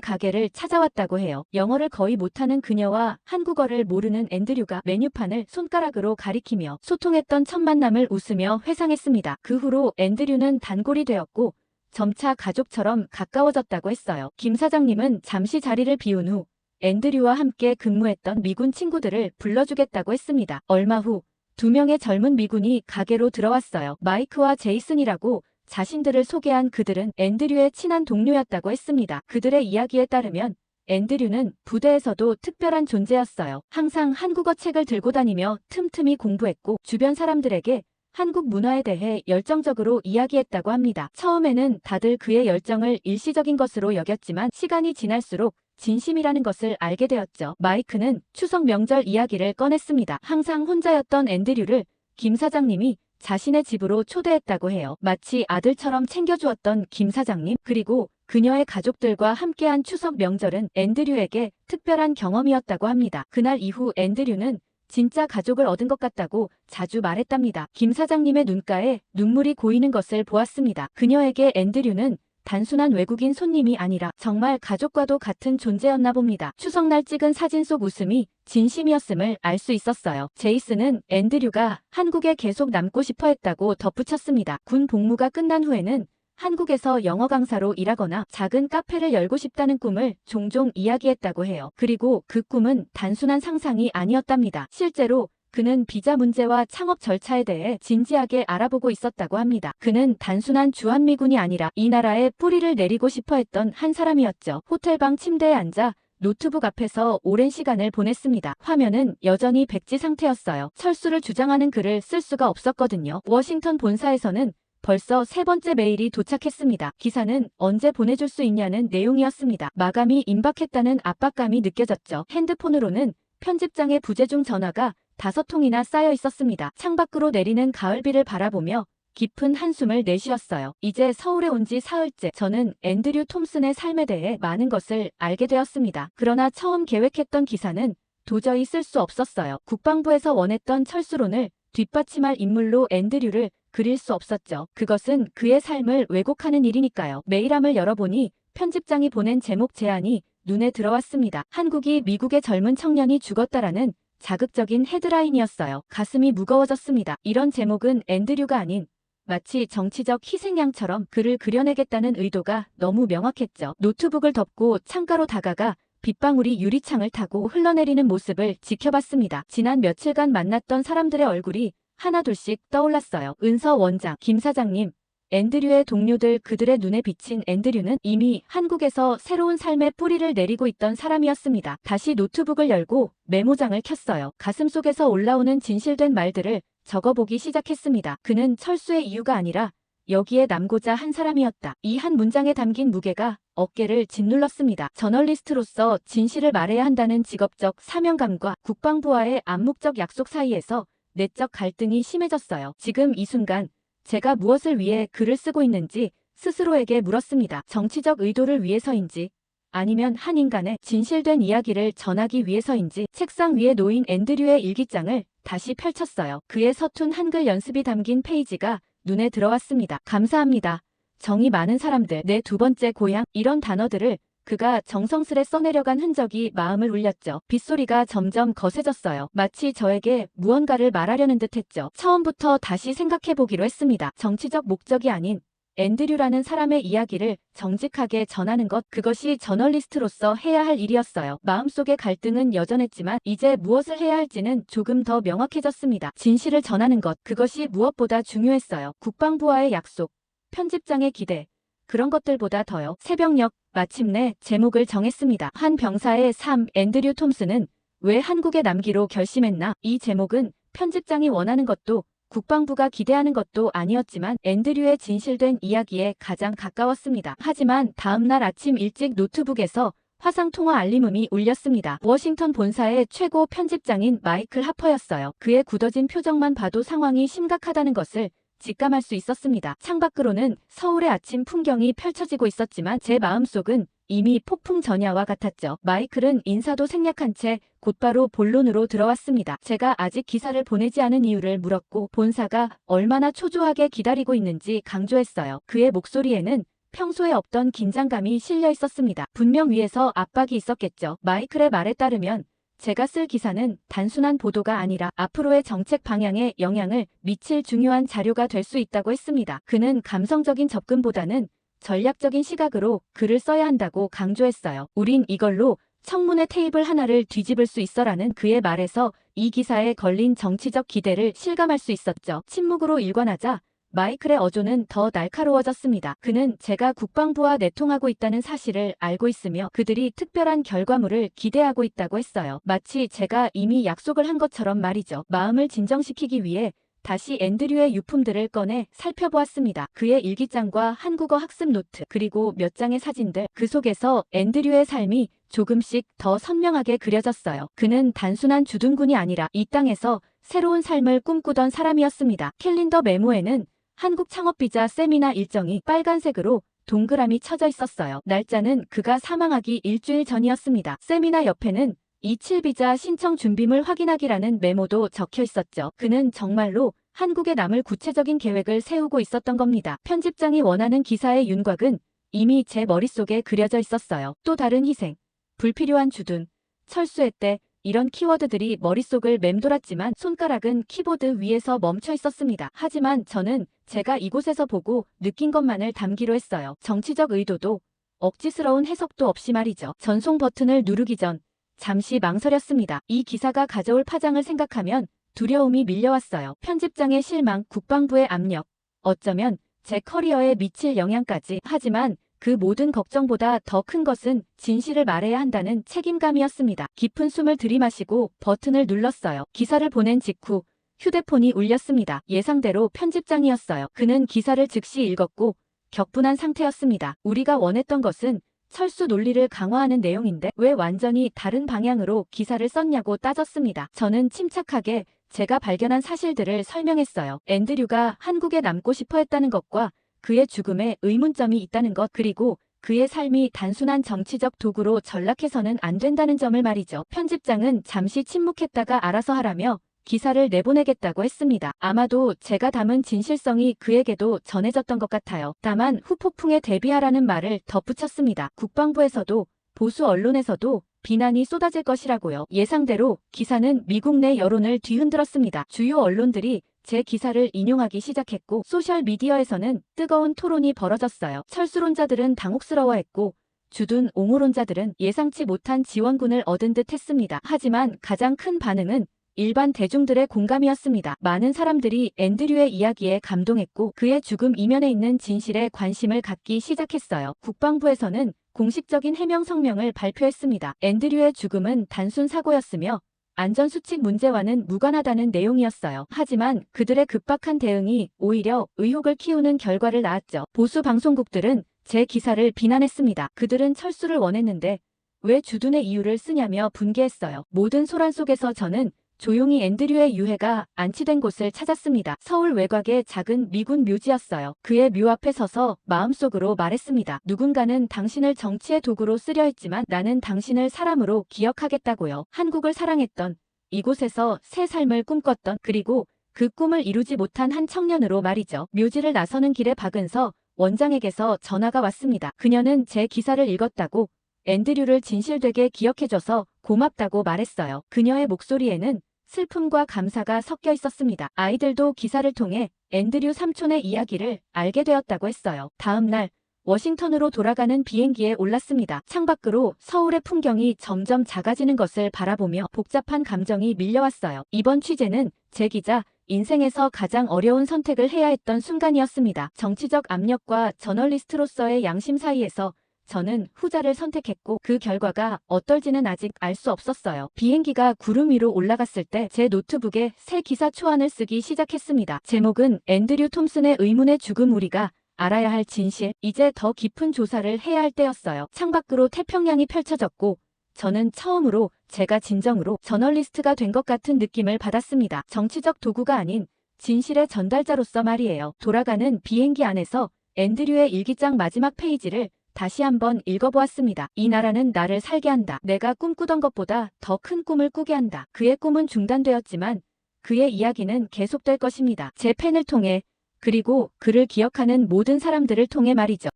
가게를 찾아왔다고 해요. 영어를 거의 못하는 그녀와 한국어를 모르는 앤드류가 메뉴판을 손가락으로 가리키며 소통했던 첫 만남을 웃으며 회상했습니다. 그 후로 앤드류는 단골이 되었고 점차 가족처럼 가까워졌다고 했어요. 김 사장님은 잠시 자리를 비운 후 앤드류와 함께 근무했던 미군 친구들을 불러주겠다고 했습니다. 얼마 후 2명의 젊은 미군이 가게로 들어왔어요. 마이크와 제이슨이라고 자신들을 소개한 그들은 앤드류의 친한 동료였다고 했습니다. 그들의 이야기에 따르면 앤드류는 부대에서도 특별한 존재였어요. 항상 한국어 책을 들고 다니며 틈틈이 공부했고 주변 사람들에게 한국 문화에 대해 열정적으로 이야기했다고 합니다. 처음에는 다들 그의 열정을 일시적인 것으로 여겼지만 시간이 지날수록 진심이라는 것을 알게 되었죠. 마이크는 추석 명절 이야기를 꺼냈습니다. 항상 혼자였던 앤드류를 김 사장님이 자신의 집으로 초대했다고 해요. 마치 아들처럼 챙겨주었던 김 사장님, 그리고 그녀의 가족들과 함께한 추석 명절은 앤드류에게 특별한 경험이었다고 합니다. 그날 이후 앤드류는 진짜 가족을 얻은 것 같다고 자주 말했답니다. 김 사장님의 눈가에 눈물이 고이는 것을 보았습니다. 그녀에게 앤드류는 단순한 외국인 손님이 아니라 정말 가족과도 같은 존재였나 봅니다. 추석날 찍은 사진 속 웃음이 진심이었음을 알 수 있었어요. 제이슨은 앤드류가 한국에 계속 남고 싶어 했다고 덧붙였습니다. 군 복무가 끝난 후에는 한국에서 영어 강사로 일하거나 작은 카페를 열고 싶다는 꿈을 종종 이야기했다고 해요. 그리고 그 꿈은 단순한 상상이 아니었답니다. 실제로 그는 비자 문제와 창업 절차에 대해 진지하게 알아보고 있었다고 합니다. 그는 단순한 주한미군이 아니라 이 나라에 뿌리를 내리고 싶어 했던 한 사람이었죠. 호텔방 침대에 앉아 노트북 앞에서 오랜 시간을 보냈습니다. 화면은 여전히 백지 상태였어요. 철수를 주장하는 글을 쓸 수가 없었거든요. 워싱턴 본사에서는 벌써 3번째 메일이 도착했습니다. 기사는 언제 보내줄 수 있냐는 내용이었습니다. 마감이 임박했다는 압박감이 느껴졌죠. 핸드폰으로는 편집장의 부재 중 전화가 5통이나 쌓여 있었습니다. 창밖으로 내리는 가을비를 바라보며 깊은 한숨을 내쉬었어요. 이제 서울에 온 지 사흘째. 저는 앤드류 톰슨의 삶에 대해 많은 것을 알게 되었습니다. 그러나 처음 계획했던 기사는 도저히 쓸 수 없었어요. 국방부에서 원했던 철수론을 뒷받침할 인물로 앤드류를 그릴 수 없었죠. 그것은 그의 삶을 왜곡하는 일이니까요. 메일함을 열어보니 편집장이 보낸 제목 제안이 눈에 들어왔습니다. 한국이 미국의 젊은 청년이 죽었다라는 자극적인 헤드라인이었어요. 가슴이 무거워졌습니다. 이런 제목은 앤드류가 아닌 마치 정치적 희생양처럼 그를 그려내겠다는 의도가 너무 명확했죠. 노트북을 덮고 창가로 다가가 빗방울이 유리창을 타고 흘러내리는 모습을 지켜봤습니다. 지난 며칠간 만났던 사람들의 얼굴이 하나둘씩 떠올랐어요. 은서 원장, 김 사장님, 앤드류의 동료들, 그들의 눈에 비친 앤드류는 이미 한국에서 새로운 삶의 뿌리를 내리고 있던 사람이었습니다. 다시 노트북을 열고 메모장을 켰어요. 가슴속에서 올라오는 진실된 말들을 적어보기 시작했습니다. 그는 철수의 이유가 아니라 여기에 남고자 한 사람이었다. 이 한 문장에 담긴 무게가 어깨를 짓눌렀습니다. 저널리스트로서 진실을 말해야 한다는 직업적 사명감과 국방부와의 암묵적 약속 사이에서 내적 갈등이 심해졌어요. 지금 이 순간 제가 무엇을 위해 글을 쓰고 있는지 스스로에게 물었습니다. 정치적 의도를 위해서인지 아니면 한 인간의 진실된 이야기를 전하기 위해서인지. 책상 위에 놓인 앤드류의 일기장을 다시 펼쳤어요. 그의 서툰 한글 연습이 담긴 페이지가 눈에 들어왔습니다. 감사합니다. 정이 많은 사람들, 내 2번째 고향, 이런 단어들을 그가 정성스레 써내려간 흔적이 마음을 울렸죠. 빗소리가 점점 거세졌어요. 마치 저에게 무언가를 말하려는 듯 했죠. 처음부터 다시 생각해보기로 했습니다. 정치적 목적이 아닌 앤드류라는 사람의 이야기를 정직하게 전하는 것, 그것이 저널리스트로서 해야 할 일이었어요. 마음속의 갈등은 여전했지만 이제 무엇을 해야 할지는 조금 더 명확해졌습니다. 진실을 전하는 것, 그것이 무엇보다 중요했어요. 국방부와의 약속, 편집장의 기대, 그런 것들보다 더요. 새벽녘 마침내 제목을 정했습니다. 한 병사의 삶. 앤드류 톰슨은 왜 한국에 남기로 결심했나? 이 제목은 편집장이 원하는 것도 국방부가 기대하는 것도 아니었지만 앤드류의 진실된 이야기에 가장 가까웠습니다. 하지만 다음날 아침 일찍 노트북에서 화상통화 알림음이 울렸습니다. 워싱턴 본사의 최고 편집장인 마이클 하퍼였어요. 그의 굳어진 표정만 봐도 상황이 심각하다는 것을 직감할 수 있었습니다. 창밖으로는 서울의 아침 풍경이 펼쳐지고 있었지만 제 마음속은 이미 폭풍 전야와 같았죠. 마이클은 인사도 생략한 채 곧바로 본론으로 들어왔습니다. 제가 아직 기사를 보내지 않은 이유를 물었고 본사가 얼마나 초조하게 기다리고 있는지 강조했어요. 그의 목소리에는 평소에 없던 긴장감이 실려 있었습니다. 분명 위에서 압박이 있었겠죠. 마이클의 말에 따르면 제가 쓸 기사는 단순한 보도가 아니라 앞으로의 정책 방향에 영향을 미칠 중요한 자료가 될 수 있다고 했습니다. 그는 감성적인 접근보다는 전략적인 시각으로 글을 써야 한다고 강조했어요. 우린 이걸로 청문회 테이블 하나를 뒤집을 수 있어라는 그의 말에서 이 기사에 걸린 정치적 기대를 실감할 수 있었죠. 침묵으로 일관하자 마이클의 어조는 더 날카로워졌습니다. 그는 제가 국방부와 내통하고 있다는 사실을 알고 있으며 그들이 특별한 결과물을 기대하고 있다고 했어요. 마치 제가 이미 약속을 한 것처럼 말이죠. 마음을 진정시키기 위해 다시 앤드류의 유품들을 꺼내 살펴보았습니다. 그의 일기장과 한국어 학습 노트, 그리고 몇 장의 사진들, 그 속에서 앤드류의 삶이 조금씩 더 선명하게 그려졌어요. 그는 단순한 주둔군이 아니라 이 땅에서 새로운 삶을 꿈꾸던 사람이었습니다. 캘린더 메모에는 한국 창업비자 세미나 일정이 빨간색으로 동그라미 쳐져 있었어요. 날짜는 그가 사망하기 일주일 전이었습니다. 세미나 옆에는 27비자 신청 준비물 확인하기라는 메모도 적혀 있었죠. 그는 정말로 한국에 남을 구체적인 계획을 세우고 있었던 겁니다. 편집장이 원하는 기사의 윤곽은 이미 제 머릿속에 그려져 있었어요. 또 다른 희생, 불필요한 주둔, 철수의 때, 이런 키워드들이 머릿속을 맴돌았지만 손가락은 키보드 위에서 멈춰 있었습니다. 하지만 저는 제가 이곳에서 보고 느낀 것만을 담기로 했어요. 정치적 의도도 억지스러운 해석도 없이 말이죠. 전송 버튼을 누르기 전 잠시 망설였습니다. 이 기사가 가져올 파장을 생각하면 두려움이 밀려왔어요. 편집장의 실망, 국방부의 압력, 어쩌면 제 커리어에 미칠 영향까지. 하지만 그 모든 걱정보다 더 큰 것은 진실을 말해야 한다는 책임감이었습니다. 깊은 숨을 들이마시고 버튼을 눌렀어요. 기사를 보낸 직후 휴대폰이 울렸습니다. 예상대로 편집장이었어요. 그는 기사를 즉시 읽었고 격분한 상태였습니다. 우리가 원했던 것은 철수 논리를 강화하는 내용인데 왜 완전히 다른 방향으로 기사를 썼냐고 따졌습니다. 저는 침착하게 제가 발견한 사실들을 설명했어요. 앤드류가 한국에 남고 싶어 했다는 것과 그의 죽음에 의문점이 있다는 것, 그리고 그의 삶이 단순한 정치적 도구로 전락해서는 안 된다는 점을 말이죠. 편집장은 잠시 침묵했다가 알아서 하라며 기사를 내보내겠다고 했습니다. 아마도 제가 담은 진실성이 그에게도 전해졌던 것 같아요. 다만 후폭풍에 대비하라는 말을 덧붙였습니다. 국방부에서도 보수 언론에서도 비난이 쏟아질 것이라고요. 예상대로 기사는 미국 내 여론을 뒤흔들었습니다. 주요 언론들이 제 기사를 인용하기 시작했고 소셜미디어에서는 뜨거운 토론이 벌어졌어요. 철수론자들은 당혹스러워했고 주둔 옹호론자들은 예상치 못한 지원군을 얻은 듯 했습니다. 하지만 가장 큰 반응은 일반 대중들의 공감이었습니다. 많은 사람들이 앤드류의 이야기에 감동했고 그의 죽음 이면에 있는 진실에 관심을 갖기 시작했어요. 국방부에서는 공식적인 해명 성명을 발표했습니다. 앤드류의 죽음은 단순 사고였으며 안전수칙 문제와는 무관하다는 내용이었어요. 하지만 그들의 급박한 대응이 오히려 의혹을 키우는 결과를 낳았죠. 보수 방송국들은 제 기사를 비난했습니다. 그들은 철수를 원했는데 왜 주둔의 이유를 쓰냐며 분개했어요. 모든 소란 속에서 저는 조용히 앤드류의 유해가 안치된 곳을 찾았습니다. 서울 외곽의 작은 미군 묘지였어요. 그의 묘 앞에 서서 마음속으로 말했습니다. 누군가는 당신을 정치의 도구로 쓰려 했지만 나는 당신을 사람으로 기억하겠다고요. 한국을 사랑했던, 이곳에서 새 삶을 꿈꿨던, 그리고 그 꿈을 이루지 못한 한 청년으로 말이죠. 묘지를 나서는 길에 박은서 원장에게서 전화가 왔습니다. 그녀는 제 기사를 읽었다고 앤드류를 진실되게 기억해줘서 고맙다고 말했어요. 그녀의 목소리에는 슬픔과 감사가 섞여 있었습니다. 아이들도 기사를 통해 앤드류 삼촌의 이야기를 알게 되었다고 했어요. 다음 날 워싱턴으로 돌아가는 비행기에 올랐습니다. 창밖으로 서울의 풍경이 점점 작아지는 것을 바라보며 복잡한 감정이 밀려왔어요. 이번 취재는 제 기자 인생에서 가장 어려운 선택을 해야 했던 순간이었습니다. 정치적 압력과 저널리스트로서의 양심 사이에서 저는 후자를 선택했고 그 결과가 어떨지는 아직 알 수 없었어요. 비행기가 구름 위로 올라갔을 때 제 노트북에 새 기사 초안을 쓰기 시작했습니다. 제목은 앤드류 톰슨의 의문의 죽음, 우리가 알아야 할 진실. 이제 더 깊은 조사를 해야 할 때였어요. 창밖으로 태평양이 펼쳐졌고 저는 처음으로 제가 진정으로 저널리스트가 된 것 같은 느낌을 받았습니다. 정치적 도구가 아닌 진실의 전달자로서 말이에요. 돌아가는 비행기 안에서 앤드류의 일기장 마지막 페이지를 다시 한번 읽어보았습니다. 이 나라는 나를 살게 한다. 내가 꿈꾸던 것보다 더 큰 꿈을 꾸게 한다. 그의 꿈은 중단되었지만 그의 이야기는 계속될 것입니다. 제 펜을 통해, 그리고 그를 기억하는 모든 사람들을 통해 말이죠.